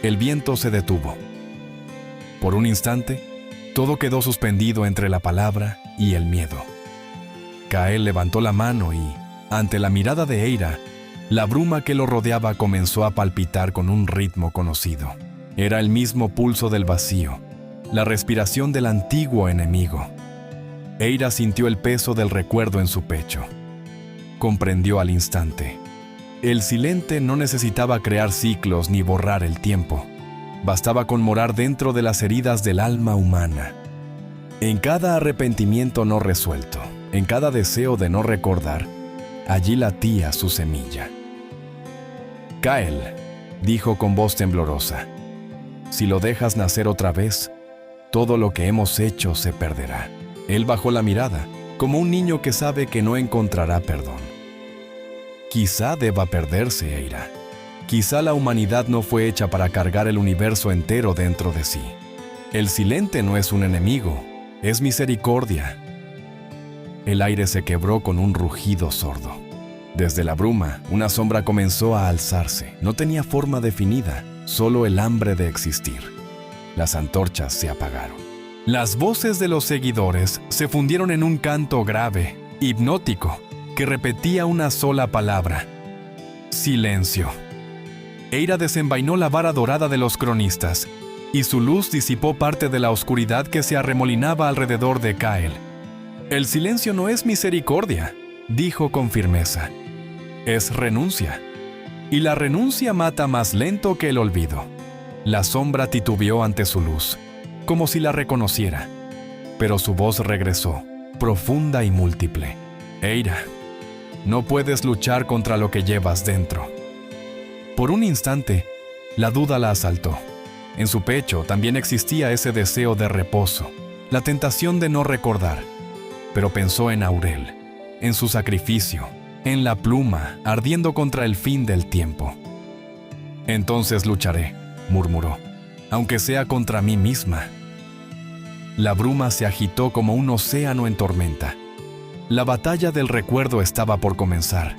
El viento se detuvo. Por un instante, Todo quedó suspendido entre la palabra y el miedo. Kael levantó la mano y, ante la mirada de Eira, la bruma que lo rodeaba comenzó a palpitar con un ritmo conocido. Era el mismo pulso del vacío, la respiración del antiguo enemigo. Eira sintió el peso del recuerdo en su pecho. Comprendió al instante. El silente no necesitaba crear ciclos ni borrar el tiempo. Bastaba con morar dentro de las heridas del alma humana. En cada arrepentimiento no resuelto, en cada deseo de no recordar, allí latía su semilla. Kael, dijo con voz temblorosa, si lo dejas nacer otra vez, todo lo que hemos hecho se perderá. Él bajó la mirada, como un niño que sabe que no encontrará perdón. Quizá deba perderse, Eira. Quizá la humanidad no fue hecha para cargar el universo entero dentro de sí. El silente no es un enemigo, es misericordia. El aire se quebró con un rugido sordo. Desde la bruma, una sombra comenzó a alzarse. No tenía forma definida, solo el hambre de existir. Las antorchas se apagaron. Las voces de los seguidores se fundieron en un canto grave, hipnótico, que repetía una sola palabra: silencio. Eira desenvainó la vara dorada de los cronistas, y su luz disipó parte de la oscuridad que se arremolinaba alrededor de Kael. El silencio no es misericordia, dijo con firmeza. Es renuncia. Y la renuncia mata más lento que el olvido. La sombra titubeó ante su luz, como si la reconociera. Pero su voz regresó, profunda y múltiple. Eira, no puedes luchar contra lo que llevas dentro. Por un instante, la duda la asaltó. En su pecho también existía ese deseo de reposo, la tentación de no recordar. Pero pensó en Aurel, en su sacrificio, en la pluma ardiendo contra el fin del tiempo. Entonces lucharé, murmuró, aunque sea contra mí misma. La bruma se agitó como un océano en tormenta. La batalla del recuerdo estaba por comenzar.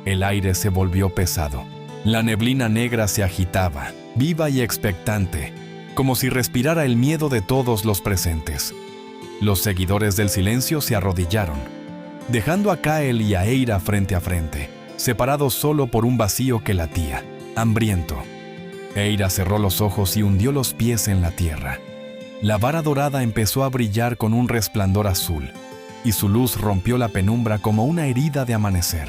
El aire se volvió pesado. La neblina negra se agitaba, viva y expectante, como si respirara el miedo de todos los presentes. Los seguidores del silencio se arrodillaron, dejando a Kael y a Eira frente a frente, separados solo por un vacío que latía, hambriento. Eira cerró los ojos y hundió los pies en la tierra. La vara dorada empezó a brillar con un resplandor azul, y su luz rompió la penumbra como una herida de amanecer.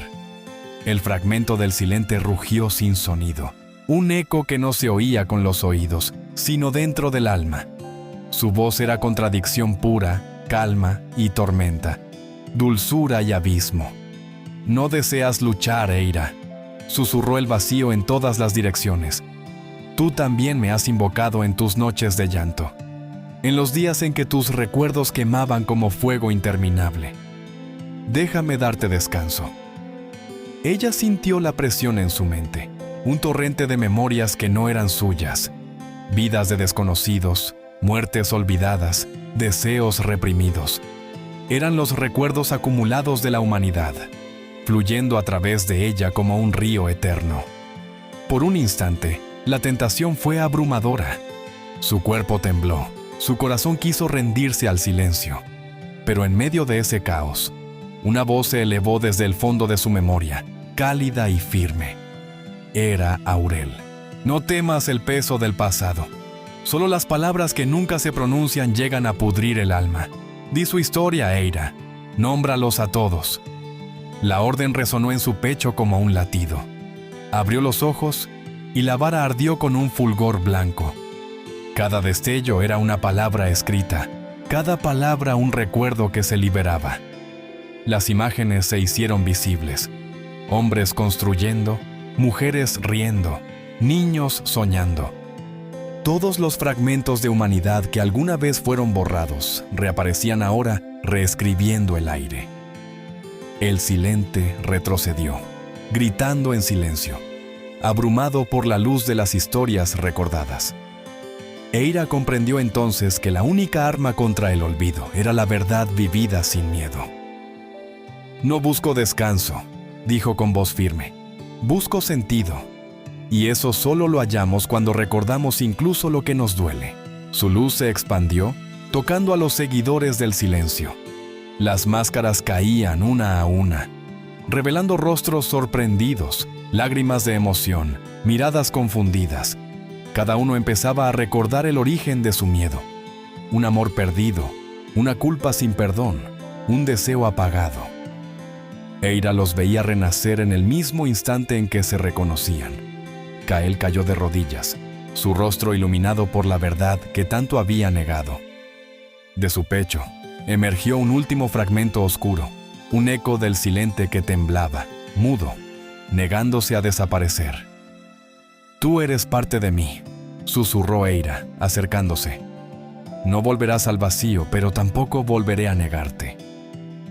El fragmento del silente rugió sin sonido, un eco que no se oía con los oídos, sino dentro del alma. Su voz era contradicción pura, calma y tormenta, dulzura y abismo. No deseas luchar, Eira, susurró el vacío en todas las direcciones. Tú también me has invocado en tus noches de llanto, en los días en que tus recuerdos quemaban como fuego interminable. Déjame darte descanso. Ella sintió la presión en su mente, un torrente de memorias que no eran suyas, vidas de desconocidos, muertes olvidadas, deseos reprimidos. Eran los recuerdos acumulados de la humanidad, fluyendo a través de ella como un río eterno. Por un instante, la tentación fue abrumadora. Su cuerpo tembló. Su corazón quiso rendirse al silencio, pero en medio de ese caos, una voz se elevó desde el fondo de su memoria, cálida y firme. Era Aurel. No temas el peso del pasado. Solo las palabras que nunca se pronuncian llegan a pudrir el alma. Di su historia, Eira. Nómbralos a todos. La orden resonó en su pecho como un latido. Abrió los ojos y la vara ardió con un fulgor blanco. Cada destello era una palabra escrita, cada palabra un recuerdo que se liberaba. Las imágenes se hicieron visibles. Hombres construyendo, mujeres riendo, niños soñando. Todos los fragmentos de humanidad que alguna vez fueron borrados reaparecían ahora reescribiendo el aire. El silente retrocedió, gritando en silencio, abrumado por la luz de las historias recordadas. Eira comprendió entonces que la única arma contra el olvido era la verdad vivida sin miedo. No busco descanso, dijo con voz firme. Busco sentido. Y eso solo lo hallamos cuando recordamos incluso lo que nos duele. Su luz se expandió tocando a los seguidores del silencio. Las máscaras caían una a una, revelando rostros sorprendidos, lágrimas de emoción, miradas confundidas. Cada uno empezaba a recordar el origen de su miedo. Un amor perdido, una culpa sin perdón, un deseo apagado. Eira los veía renacer en el mismo instante en que se reconocían. Kael cayó de rodillas, su rostro iluminado por la verdad que tanto había negado. De su pecho emergió un último fragmento oscuro, un eco del silente que temblaba, mudo, negándose a desaparecer. «Tú eres parte de mí», susurró Eira, acercándose. «No volverás al vacío, pero tampoco volveré a negarte».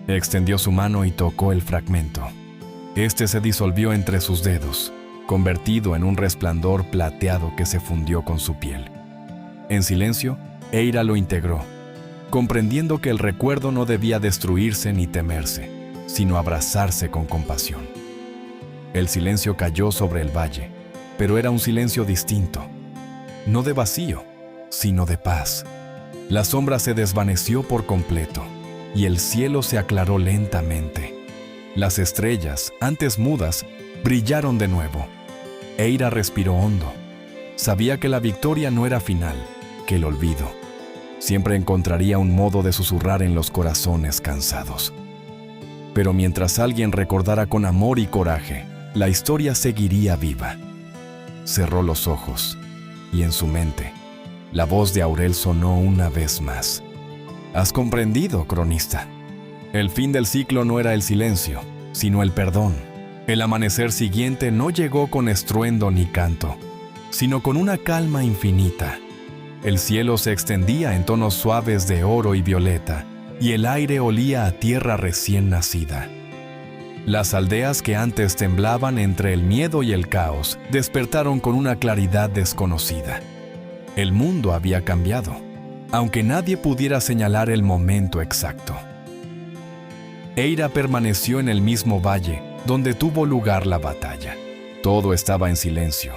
Extendió su mano y tocó el fragmento. Este se disolvió entre sus dedos, convertido en un resplandor plateado que se fundió con su piel. En silencio, Eira lo integró, comprendiendo que el recuerdo no debía destruirse ni temerse, sino abrazarse con compasión. El silencio cayó sobre el valle, pero era un silencio distinto, no de vacío, sino de paz. La sombra se desvaneció por completo, y el cielo se aclaró lentamente. Las estrellas, antes mudas, brillaron de nuevo. Eira respiró hondo. Sabía que la victoria no era final, que el olvido siempre encontraría un modo de susurrar en los corazones cansados. Pero mientras alguien recordara con amor y coraje, la historia seguiría viva. Cerró los ojos, y en su mente, la voz de Aurel sonó una vez más. «Has comprendido, cronista. El fin del ciclo no era el silencio, sino el perdón. El amanecer siguiente no llegó con estruendo ni canto, sino con una calma infinita. El cielo se extendía en tonos suaves de oro y violeta, y el aire olía a tierra recién nacida. Las aldeas que antes temblaban entre el miedo y el caos despertaron con una claridad desconocida. El mundo había cambiado, aunque nadie pudiera señalar el momento exacto. Eira permaneció en el mismo valle donde tuvo lugar la batalla. Todo estaba en silencio,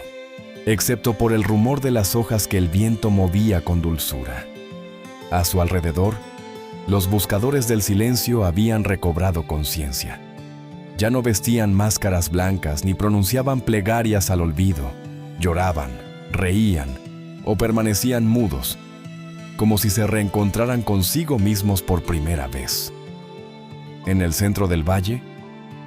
excepto por el rumor de las hojas que el viento movía con dulzura. A su alrededor, los buscadores del silencio habían recobrado conciencia. Ya no vestían máscaras blancas ni pronunciaban plegarias al olvido. Lloraban, reían o permanecían mudos, como si se reencontraran consigo mismos por primera vez. En el centro del valle,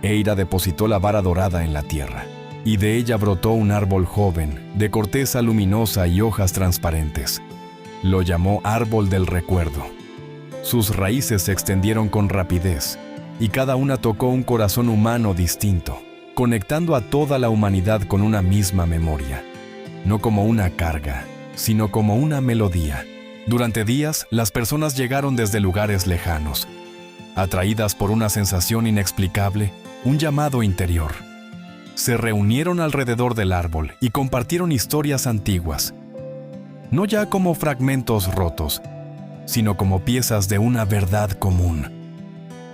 Eira depositó la vara dorada en la tierra, y de ella brotó un árbol joven, de corteza luminosa y hojas transparentes. Lo llamó Árbol del Recuerdo. Sus raíces se extendieron con rapidez, y cada una tocó un corazón humano distinto, conectando a toda la humanidad con una misma memoria, no como una carga, sino como una melodía. Durante días, las personas llegaron desde lugares lejanos, atraídas por una sensación inexplicable, un llamado interior. Se reunieron alrededor del árbol y compartieron historias antiguas, no ya como fragmentos rotos, sino como piezas de una verdad común.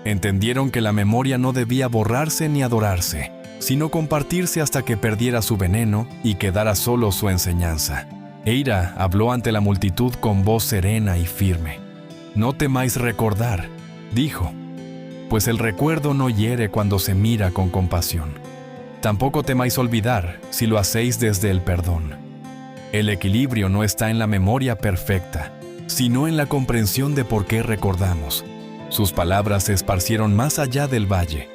Entendieron que la memoria no debía borrarse ni adorarse, sino compartirse hasta que perdiera su veneno y quedara solo su enseñanza. Eira habló ante la multitud con voz serena y firme. «No temáis recordar», dijo, «pues el recuerdo no hiere cuando se mira con compasión. Tampoco temáis olvidar si lo hacéis desde el perdón. El equilibrio no está en la memoria perfecta, sino en la comprensión de por qué recordamos». Sus palabras se esparcieron más allá del valle,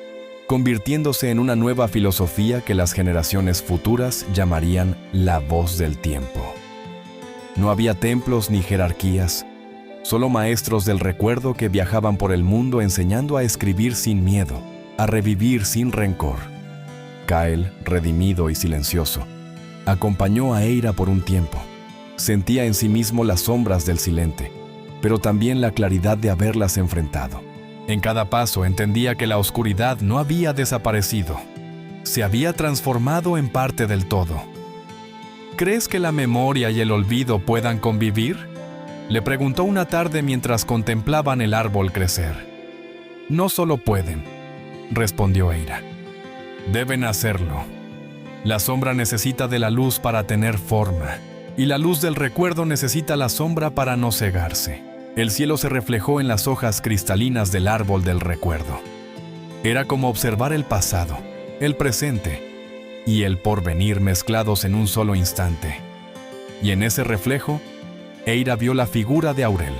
convirtiéndose en una nueva filosofía que las generaciones futuras llamarían la voz del tiempo. No había templos ni jerarquías, solo maestros del recuerdo que viajaban por el mundo enseñando a escribir sin miedo, a revivir sin rencor. Kael, redimido y silencioso, acompañó a Eira por un tiempo. Sentía en sí mismo las sombras del silente, pero también la claridad de haberlas enfrentado. En cada paso entendía que la oscuridad no había desaparecido, se había transformado en parte del todo. ¿Crees que la memoria y el olvido puedan convivir?, le preguntó una tarde mientras contemplaban el árbol crecer. «No solo pueden», respondió Eira. «Deben hacerlo. La sombra necesita de la luz para tener forma, y la luz del recuerdo necesita la sombra para no cegarse». El cielo se reflejó en las hojas cristalinas del árbol del recuerdo. Era como observar el pasado, el presente y el porvenir mezclados en un solo instante. Y en ese reflejo, Eira vio la figura de Aurel.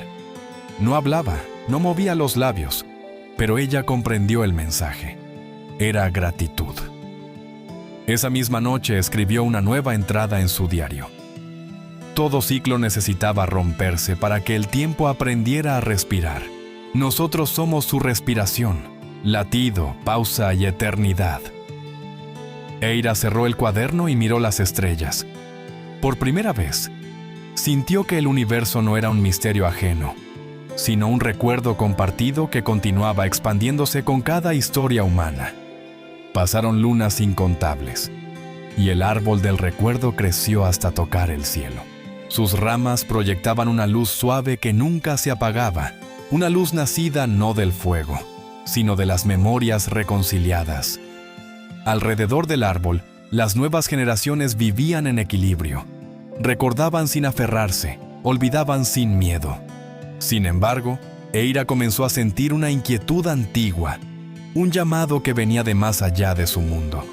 No hablaba, no movía los labios, pero ella comprendió el mensaje. Era gratitud. Esa misma noche escribió una nueva entrada en su diario. Todo ciclo necesitaba romperse para que el tiempo aprendiera a respirar. Nosotros somos su respiración, latido, pausa y eternidad. Eira cerró el cuaderno y miró las estrellas. Por primera vez, sintió que el universo no era un misterio ajeno, sino un recuerdo compartido que continuaba expandiéndose con cada historia humana. Pasaron lunas incontables, y el árbol del recuerdo creció hasta tocar el cielo. Sus ramas proyectaban una luz suave que nunca se apagaba, una luz nacida no del fuego, sino de las memorias reconciliadas. Alrededor del árbol, las nuevas generaciones vivían en equilibrio. Recordaban sin aferrarse, olvidaban sin miedo. Sin embargo, Eira comenzó a sentir una inquietud antigua, un llamado que venía de más allá de su mundo.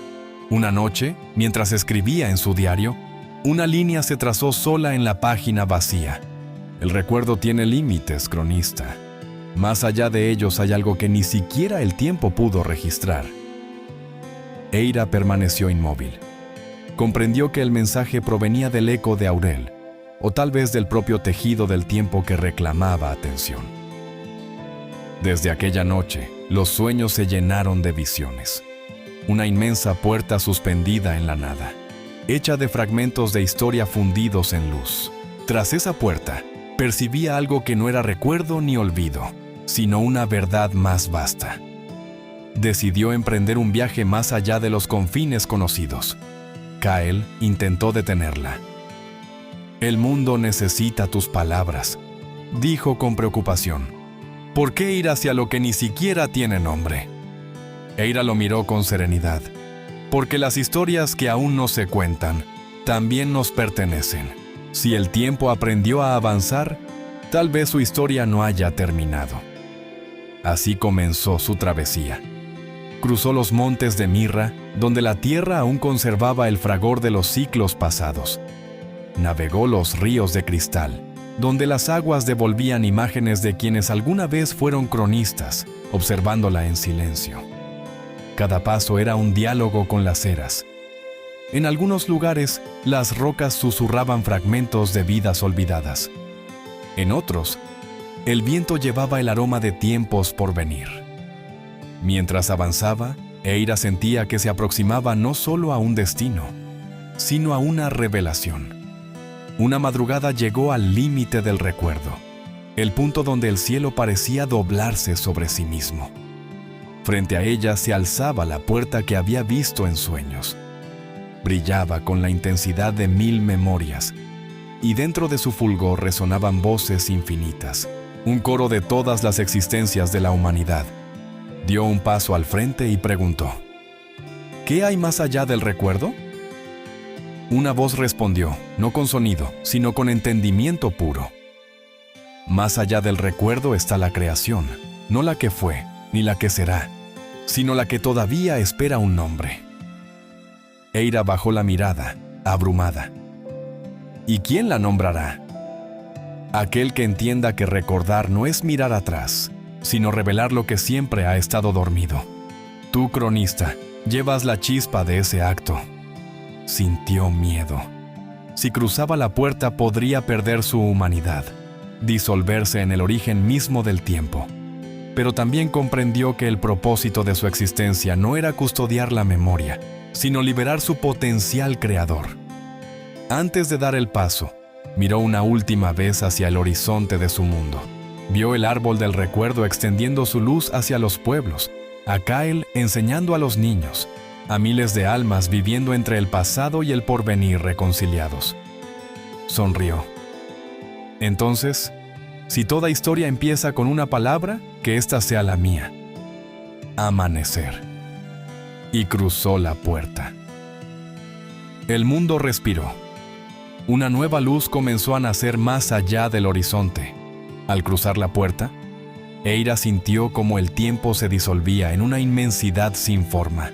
Una noche, mientras escribía en su diario, una línea se trazó sola en la página vacía. El recuerdo tiene límites, cronista. Más allá de ellos hay algo que ni siquiera el tiempo pudo registrar. Eira permaneció inmóvil. Comprendió que el mensaje provenía del eco de Aurel, o tal vez del propio tejido del tiempo que reclamaba atención. Desde aquella noche, los sueños se llenaron de visiones. Una inmensa puerta suspendida en la nada, hecha de fragmentos de historia fundidos en luz. Tras esa puerta, percibía algo que no era recuerdo ni olvido, sino una verdad más vasta. Decidió emprender un viaje más allá de los confines conocidos. Kael intentó detenerla. «El mundo necesita tus palabras», dijo con preocupación. «¿Por qué ir hacia lo que ni siquiera tiene nombre?» Eira lo miró con serenidad. «Porque las historias que aún no se cuentan también nos pertenecen. Si el tiempo aprendió a avanzar, tal vez su historia no haya terminado». Así comenzó su travesía. Cruzó los montes de mirra, donde la tierra aún conservaba el fragor de los ciclos pasados. Navegó los ríos de cristal, donde las aguas devolvían imágenes de quienes alguna vez fueron cronistas, observándola en silencio. Cada paso era un diálogo con las eras. En algunos lugares, las rocas susurraban fragmentos de vidas olvidadas. En otros, el viento llevaba el aroma de tiempos por venir. Mientras avanzaba, Eira sentía que se aproximaba no solo a un destino, sino a una revelación. Una madrugada llegó al límite del recuerdo, el punto donde el cielo parecía doblarse sobre sí mismo. Frente a ella se alzaba la puerta que había visto en sueños. Brillaba con la intensidad de 1000 memorias, y dentro de su fulgor resonaban voces infinitas, un coro de todas las existencias de la humanidad. Dio un paso al frente y preguntó: «¿Qué hay más allá del recuerdo?». Una voz respondió, no con sonido, sino con entendimiento puro: «Más allá del recuerdo está la creación, no la que fue, ni la que será, sino la que todavía espera un nombre». Eira bajó la mirada, abrumada. ¿Y quién la nombrará? Aquel que entienda que recordar no es mirar atrás, sino revelar lo que siempre ha estado dormido. Tú, cronista, llevas la chispa de ese acto. Sintió miedo. Si cruzaba la puerta podría perder su humanidad, disolverse en el origen mismo del tiempo. Pero también comprendió que el propósito de su existencia no era custodiar la memoria, sino liberar su potencial creador. Antes de dar el paso, miró una última vez hacia el horizonte de su mundo. Vio el árbol del recuerdo extendiendo su luz hacia los pueblos, a Kael enseñando a los niños, a miles de almas viviendo entre el pasado y el porvenir reconciliados. Sonrió. Entonces, si toda historia empieza con una palabra, que ésta sea la mía. Amanecer. Y cruzó la puerta. El mundo respiró. Una nueva luz comenzó a nacer más allá del horizonte. Al cruzar la puerta, Eira sintió como el tiempo se disolvía en una inmensidad sin forma.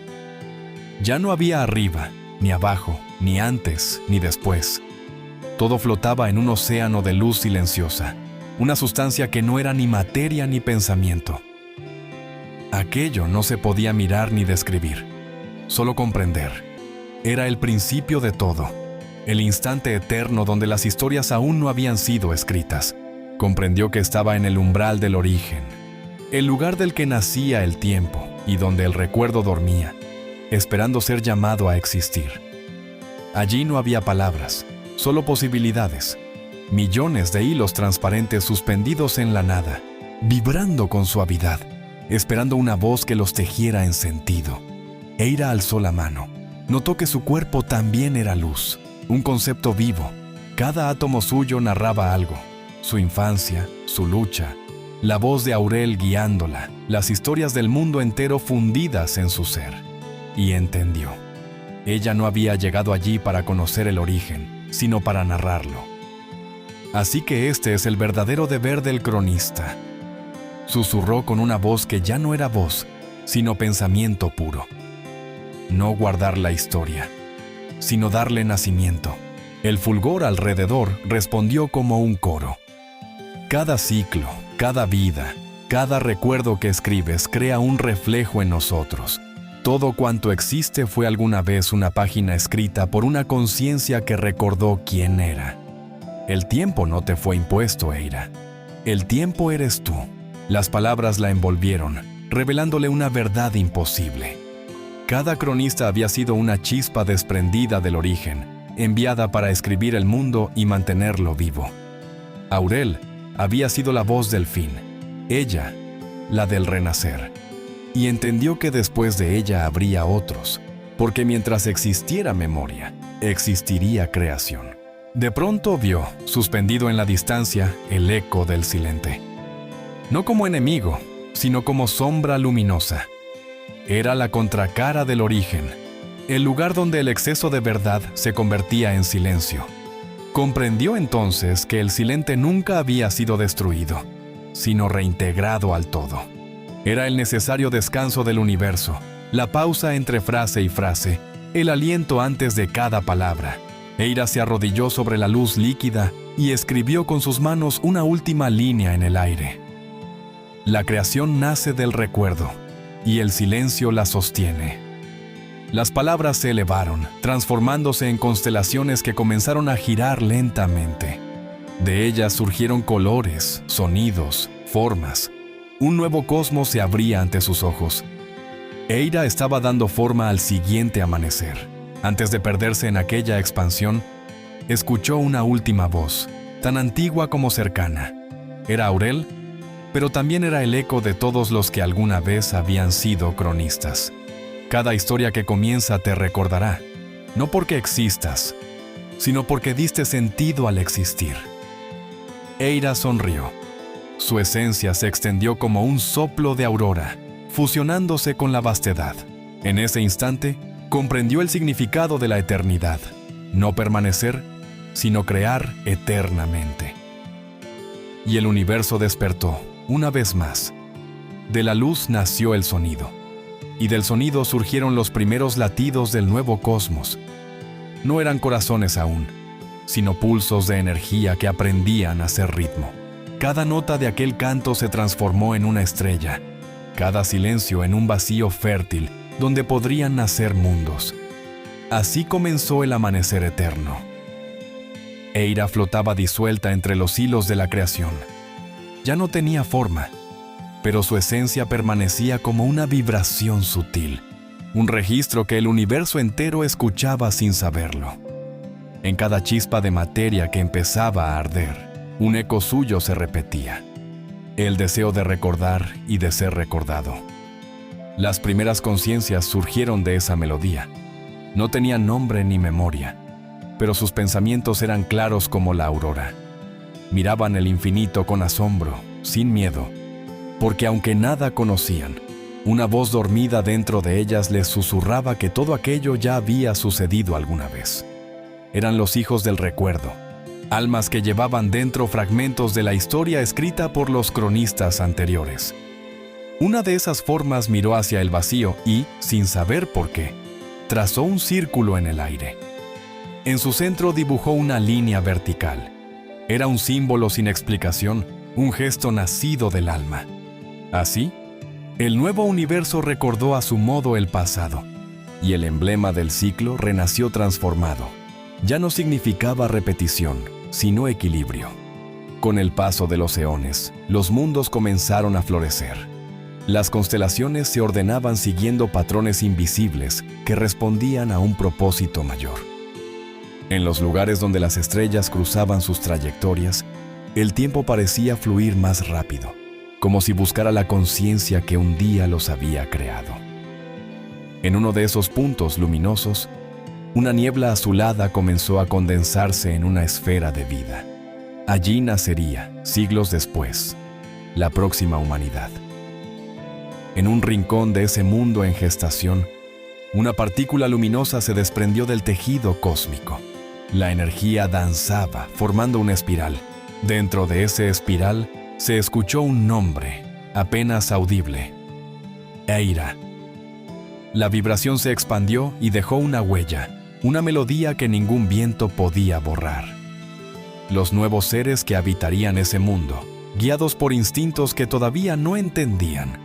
Ya no había arriba, ni abajo, ni antes, ni después. Todo flotaba en un océano de luz silenciosa, una sustancia que no era ni materia ni pensamiento. Aquello no se podía mirar ni describir, solo comprender. Era el principio de todo, el instante eterno donde las historias aún no habían sido escritas. Comprendió que estaba en el umbral del origen, el lugar del que nacía el tiempo y donde el recuerdo dormía, esperando ser llamado a existir. Allí no había palabras, solo posibilidades, millones de hilos transparentes suspendidos en la nada, vibrando con suavidad, esperando una voz que los tejiera en sentido. Eira alzó la mano. Notó que su cuerpo también era luz, un concepto vivo. Cada átomo suyo narraba algo. Su infancia, su lucha, la voz de Aurel guiándola, las historias del mundo entero fundidas en su ser. Y entendió. Ella no había llegado allí para conocer el origen, sino para narrarlo. Así que este es el verdadero deber del cronista. Susurró con una voz que ya no era voz, sino pensamiento puro. No guardar la historia, sino darle nacimiento. El fulgor alrededor respondió como un coro. Cada ciclo, cada vida, cada recuerdo que escribes crea un reflejo en nosotros. Todo cuanto existe fue alguna vez una página escrita por una conciencia que recordó quién era. El tiempo no te fue impuesto, Eira. El tiempo eres tú. Las palabras la envolvieron, revelándole una verdad imposible. Cada cronista había sido una chispa desprendida del origen, enviada para escribir el mundo y mantenerlo vivo. Aurel había sido la voz del fin, ella, la del renacer. Y entendió que después de ella habría otros, porque mientras existiera memoria, existiría creación. De pronto vio, suspendido en la distancia, el eco del silente. No como enemigo, sino como sombra luminosa. Era la contracara del origen, el lugar donde el exceso de verdad se convertía en silencio. Comprendió entonces que el silente nunca había sido destruido, sino reintegrado al todo. Era el necesario descanso del universo, la pausa entre frase y frase, el aliento antes de cada palabra. Eira se arrodilló sobre la luz líquida y escribió con sus manos una última línea en el aire. La creación nace del recuerdo, y el silencio la sostiene. Las palabras se elevaron, transformándose en constelaciones que comenzaron a girar lentamente. De ellas surgieron colores, sonidos, formas. Un nuevo cosmos se abría ante sus ojos. Eira estaba dando forma al siguiente amanecer. Antes de perderse en aquella expansión, escuchó una última voz, tan antigua como cercana. Era Aurel, pero también era el eco de todos los que alguna vez habían sido cronistas. Cada historia que comienza te recordará, no porque existas, sino porque diste sentido al existir. Eira sonrió. Su esencia se extendió como un soplo de aurora, fusionándose con la vastedad. En ese instante, comprendió el significado de la eternidad, no permanecer, sino crear eternamente. Y el universo despertó, una vez más. De la luz nació el sonido, y del sonido surgieron los primeros latidos del nuevo cosmos. No eran corazones aún, sino pulsos de energía que aprendían a hacer ritmo. Cada nota de aquel canto se transformó en una estrella, cada silencio en un vacío fértil donde podrían nacer mundos. Así comenzó el amanecer eterno. Eira flotaba disuelta entre los hilos de la creación. Ya no tenía forma, pero su esencia permanecía como una vibración sutil, un registro que el universo entero escuchaba sin saberlo. En cada chispa de materia que empezaba a arder, un eco suyo se repetía, el deseo de recordar y de ser recordado. Las primeras conciencias surgieron de esa melodía. No tenían nombre ni memoria, pero sus pensamientos eran claros como la aurora. Miraban el infinito con asombro, sin miedo, porque aunque nada conocían, una voz dormida dentro de ellas les susurraba que todo aquello ya había sucedido alguna vez. Eran los hijos del recuerdo, almas que llevaban dentro fragmentos de la historia escrita por los cronistas anteriores. Una de esas formas miró hacia el vacío y, sin saber por qué, trazó un círculo en el aire. En su centro dibujó una línea vertical. Era un símbolo sin explicación, un gesto nacido del alma. Así, el nuevo universo recordó a su modo el pasado, y el emblema del ciclo renació transformado. Ya no significaba repetición, sino equilibrio. Con el paso de los eones, los mundos comenzaron a florecer. Las constelaciones se ordenaban siguiendo patrones invisibles que respondían a un propósito mayor. En los lugares donde las estrellas cruzaban sus trayectorias, el tiempo parecía fluir más rápido, como si buscara la conciencia que un día los había creado. En uno de esos puntos luminosos, una niebla azulada comenzó a condensarse en una esfera de vida. Allí nacería, siglos después, la próxima humanidad. En un rincón de ese mundo en gestación, una partícula luminosa se desprendió del tejido cósmico. La energía danzaba, formando una espiral. Dentro de ese espiral se escuchó un nombre, apenas audible: Eira. La vibración se expandió y dejó una huella, una melodía que ningún viento podía borrar. Los nuevos seres que habitarían ese mundo, guiados por instintos que todavía no entendían,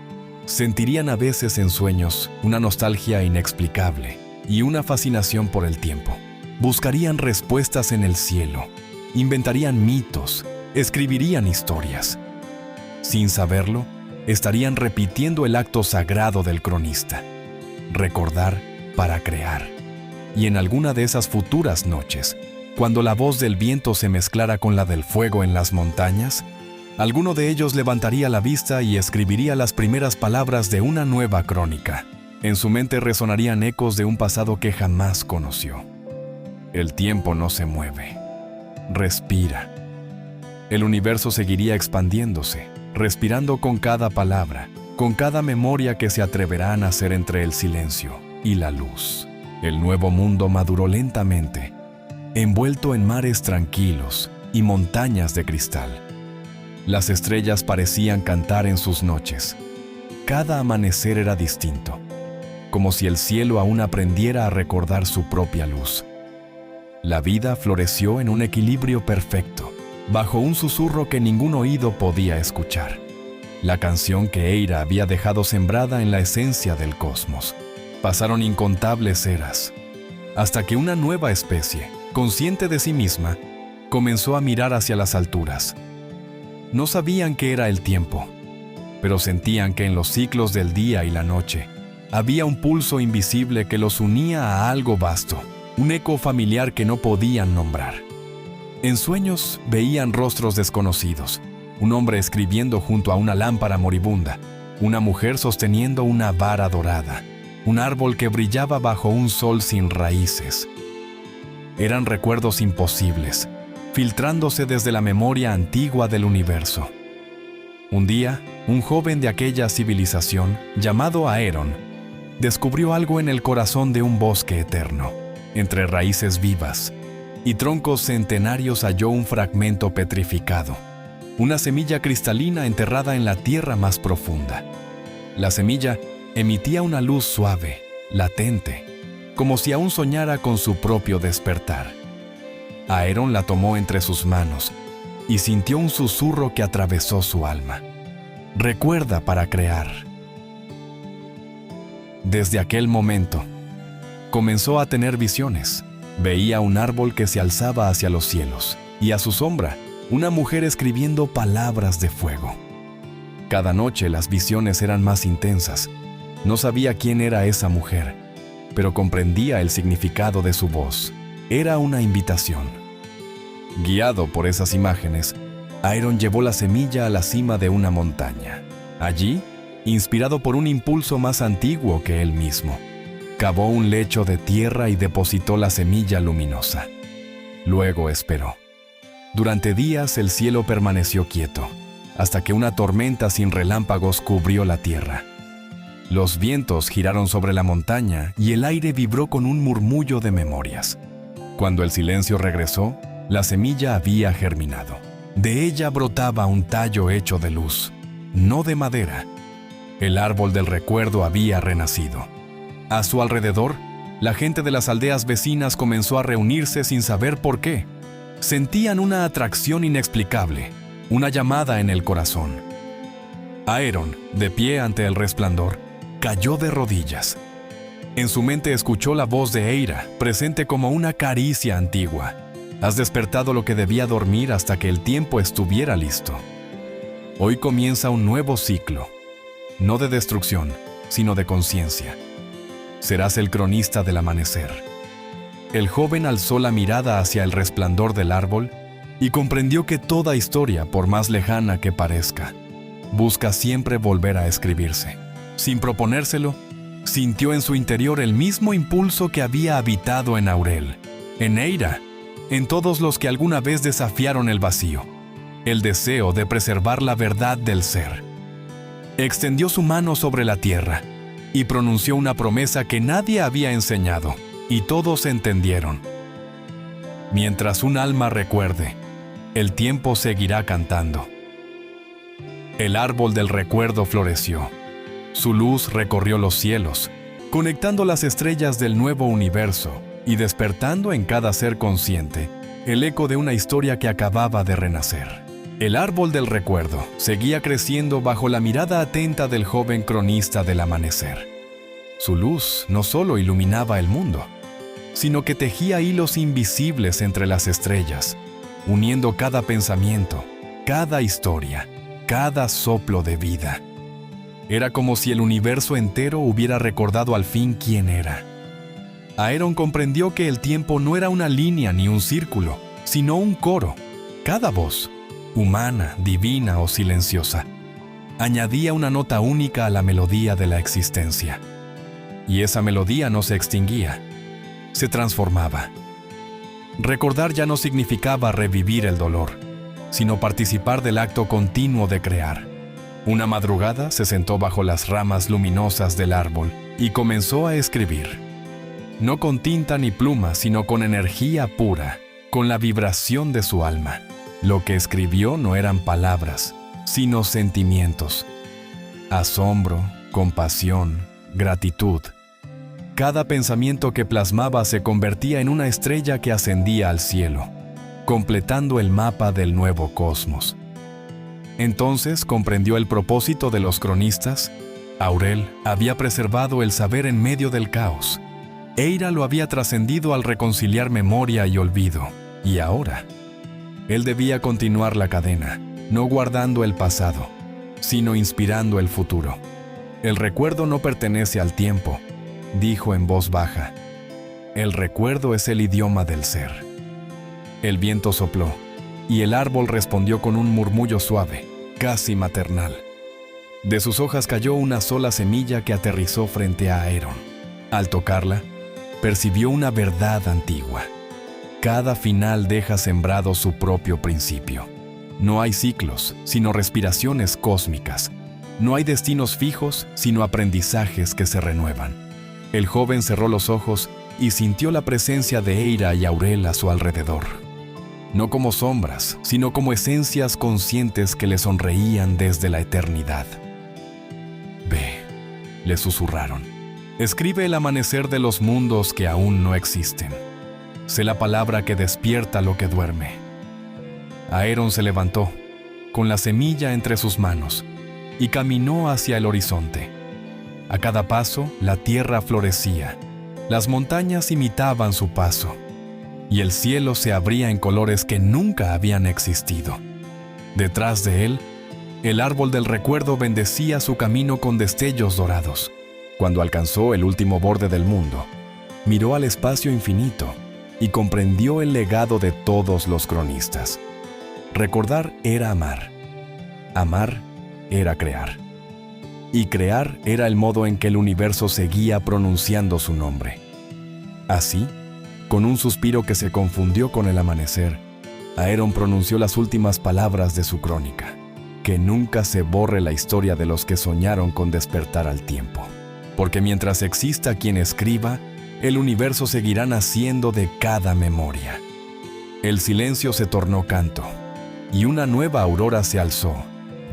sentirían a veces en sueños una nostalgia inexplicable y una fascinación por el tiempo. Buscarían respuestas en el cielo, inventarían mitos, escribirían historias. Sin saberlo, estarían repitiendo el acto sagrado del cronista: recordar para crear. Y en alguna de esas futuras noches, cuando la voz del viento se mezclara con la del fuego en las montañas, alguno de ellos levantaría la vista y escribiría las primeras palabras de una nueva crónica. En su mente resonarían ecos de un pasado que jamás conoció. El tiempo no se mueve, respira. El universo seguiría expandiéndose, respirando con cada palabra, con cada memoria que se atreverá a nacer entre el silencio y la luz. El nuevo mundo maduró lentamente, envuelto en mares tranquilos y montañas de cristal. Las estrellas parecían cantar en sus noches. Cada amanecer era distinto, como si el cielo aún aprendiera a recordar su propia luz. La vida floreció en un equilibrio perfecto, bajo un susurro que ningún oído podía escuchar. La canción que Eira había dejado sembrada en la esencia del cosmos. Pasaron incontables eras, hasta que una nueva especie, consciente de sí misma, comenzó a mirar hacia las alturas. No sabían qué era el tiempo, pero sentían que en los ciclos del día y la noche había un pulso invisible que los unía a algo vasto, un eco familiar que no podían nombrar. En sueños veían rostros desconocidos, un hombre escribiendo junto a una lámpara moribunda, una mujer sosteniendo una vara dorada, un árbol que brillaba bajo un sol sin raíces. Eran recuerdos imposibles, filtrándose desde la memoria antigua del universo. Un día, un joven de aquella civilización, llamado Aeron, descubrió algo en el corazón de un bosque eterno. Entre raíces vivas y troncos centenarios halló un fragmento petrificado, una semilla cristalina enterrada en la tierra más profunda. La semilla emitía una luz suave, latente, como si aún soñara con su propio despertar. Aeron la tomó entre sus manos y sintió un susurro que atravesó su alma. Recuerda para crear. Desde aquel momento, comenzó a tener visiones. Veía un árbol que se alzaba hacia los cielos y a su sombra, una mujer escribiendo palabras de fuego. Cada noche las visiones eran más intensas. No sabía quién era esa mujer, pero comprendía el significado de su voz. Era una invitación. Guiado por esas imágenes, Aeron llevó la semilla a la cima de una montaña. Allí, inspirado por un impulso más antiguo que él mismo, cavó un lecho de tierra y depositó la semilla luminosa. Luego esperó. Durante días el cielo permaneció quieto, hasta que una tormenta sin relámpagos cubrió la tierra. Los vientos giraron sobre la montaña y el aire vibró con un murmullo de memorias. Cuando el silencio regresó, La semilla había germinado. De ella brotaba un tallo hecho de luz, no de madera. El árbol del recuerdo había renacido. A su alrededor, la gente de las aldeas vecinas comenzó a reunirse sin saber por qué. Sentían una atracción inexplicable, una llamada en el corazón. Aeron, de pie ante el resplandor, cayó de rodillas. En su mente escuchó la voz de Eira, presente como una caricia antigua. Has despertado lo que debía dormir hasta que el tiempo estuviera listo. Hoy comienza un nuevo ciclo, no de destrucción, sino de conciencia. Serás el cronista del amanecer. El joven alzó la mirada hacia el resplandor del árbol y comprendió que toda historia, por más lejana que parezca, busca siempre volver a escribirse. Sin proponérselo, sintió en su interior el mismo impulso que había habitado en Aurel, en Eira, en todos los que alguna vez desafiaron el vacío, el deseo de preservar la verdad del ser. Extendió su mano sobre la tierra y pronunció una promesa que nadie había enseñado, y todos entendieron. Mientras un alma recuerde, el tiempo seguirá cantando. El árbol del recuerdo floreció. Su luz recorrió los cielos, conectando las estrellas del nuevo universo y despertando en cada ser consciente el eco de una historia que acababa de renacer. El árbol del recuerdo seguía creciendo bajo la mirada atenta del joven cronista del amanecer. Su luz no solo iluminaba el mundo, sino que tejía hilos invisibles entre las estrellas, uniendo cada pensamiento, cada historia, cada soplo de vida. Era como si el universo entero hubiera recordado al fin quién era. Aeron comprendió que el tiempo no era una línea ni un círculo, sino un coro. Cada voz, humana, divina o silenciosa, añadía una nota única a la melodía de la existencia. Y esa melodía no se extinguía, se transformaba. Recordar ya no significaba revivir el dolor, sino participar del acto continuo de crear. Una madrugada se sentó bajo las ramas luminosas del árbol y comenzó a escribir. No con tinta ni pluma, sino con energía pura, con la vibración de su alma. Lo que escribió no eran palabras, sino sentimientos. Asombro, compasión, gratitud. Cada pensamiento que plasmaba se convertía en una estrella que ascendía al cielo, completando el mapa del nuevo cosmos. Entonces comprendió el propósito de los cronistas. Aurel había preservado el saber en medio del caos. Eira lo había trascendido al reconciliar memoria y olvido. Y ahora, él debía continuar la cadena, no guardando el pasado, sino inspirando el futuro. El recuerdo no pertenece al tiempo, dijo en voz baja. El recuerdo es el idioma del ser. El viento sopló, y el árbol respondió con un murmullo suave, casi maternal. De sus hojas cayó una sola semilla que aterrizó frente a Aeron. Al tocarla, percibió una verdad antigua. Cada final deja sembrado su propio principio. No hay ciclos, sino respiraciones cósmicas. No hay destinos fijos, sino aprendizajes que se renuevan. El joven cerró los ojos y sintió la presencia de Eira y Aurel a su alrededor. No como sombras, sino como esencias conscientes que le sonreían desde la eternidad. Ve, le susurraron. Escribe el amanecer de los mundos que aún no existen. Sé la palabra que despierta lo que duerme. Aeron se levantó, con la semilla entre sus manos, y caminó hacia el horizonte. A cada paso, la tierra florecía, las montañas imitaban su paso, y el cielo se abría en colores que nunca habían existido. Detrás de él, el árbol del recuerdo bendecía su camino con destellos dorados. Cuando alcanzó el último borde del mundo, miró al espacio infinito y comprendió el legado de todos los cronistas. Recordar era amar. Amar era crear. Y crear era el modo en que el universo seguía pronunciando su nombre. Así, con un suspiro que se confundió con el amanecer, Aeron pronunció las últimas palabras de su crónica. Que nunca se borre la historia de los que soñaron con despertar al tiempo. Porque mientras exista quien escriba, el universo seguirá naciendo de cada memoria. El silencio se tornó canto, y una nueva aurora se alzó,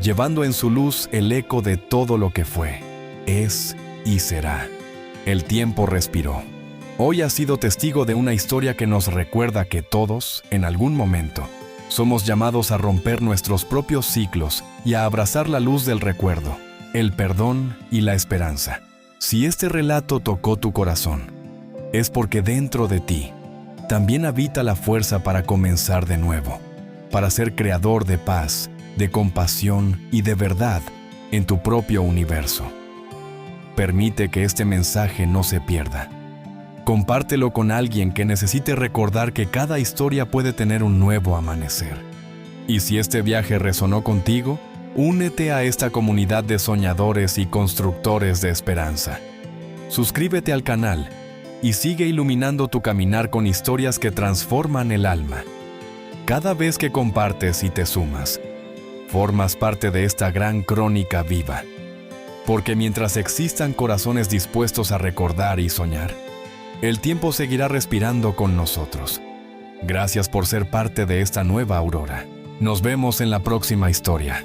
llevando en su luz el eco de todo lo que fue, es y será. El tiempo respiró. Hoy has sido testigo de una historia que nos recuerda que todos, en algún momento, somos llamados a romper nuestros propios ciclos y a abrazar la luz del recuerdo, el perdón y la esperanza. Si este relato tocó tu corazón, es porque dentro de ti también habita la fuerza para comenzar de nuevo, para ser creador de paz, de compasión y de verdad en tu propio universo. Permite que este mensaje no se pierda. Compártelo con alguien que necesite recordar que cada historia puede tener un nuevo amanecer. Y si este viaje resonó contigo, únete a esta comunidad de soñadores y constructores de esperanza. Suscríbete al canal y sigue iluminando tu caminar con historias que transforman el alma. Cada vez que compartes y te sumas, formas parte de esta gran crónica viva. Porque mientras existan corazones dispuestos a recordar y soñar, el tiempo seguirá respirando con nosotros. Gracias por ser parte de esta nueva aurora. Nos vemos en la próxima historia.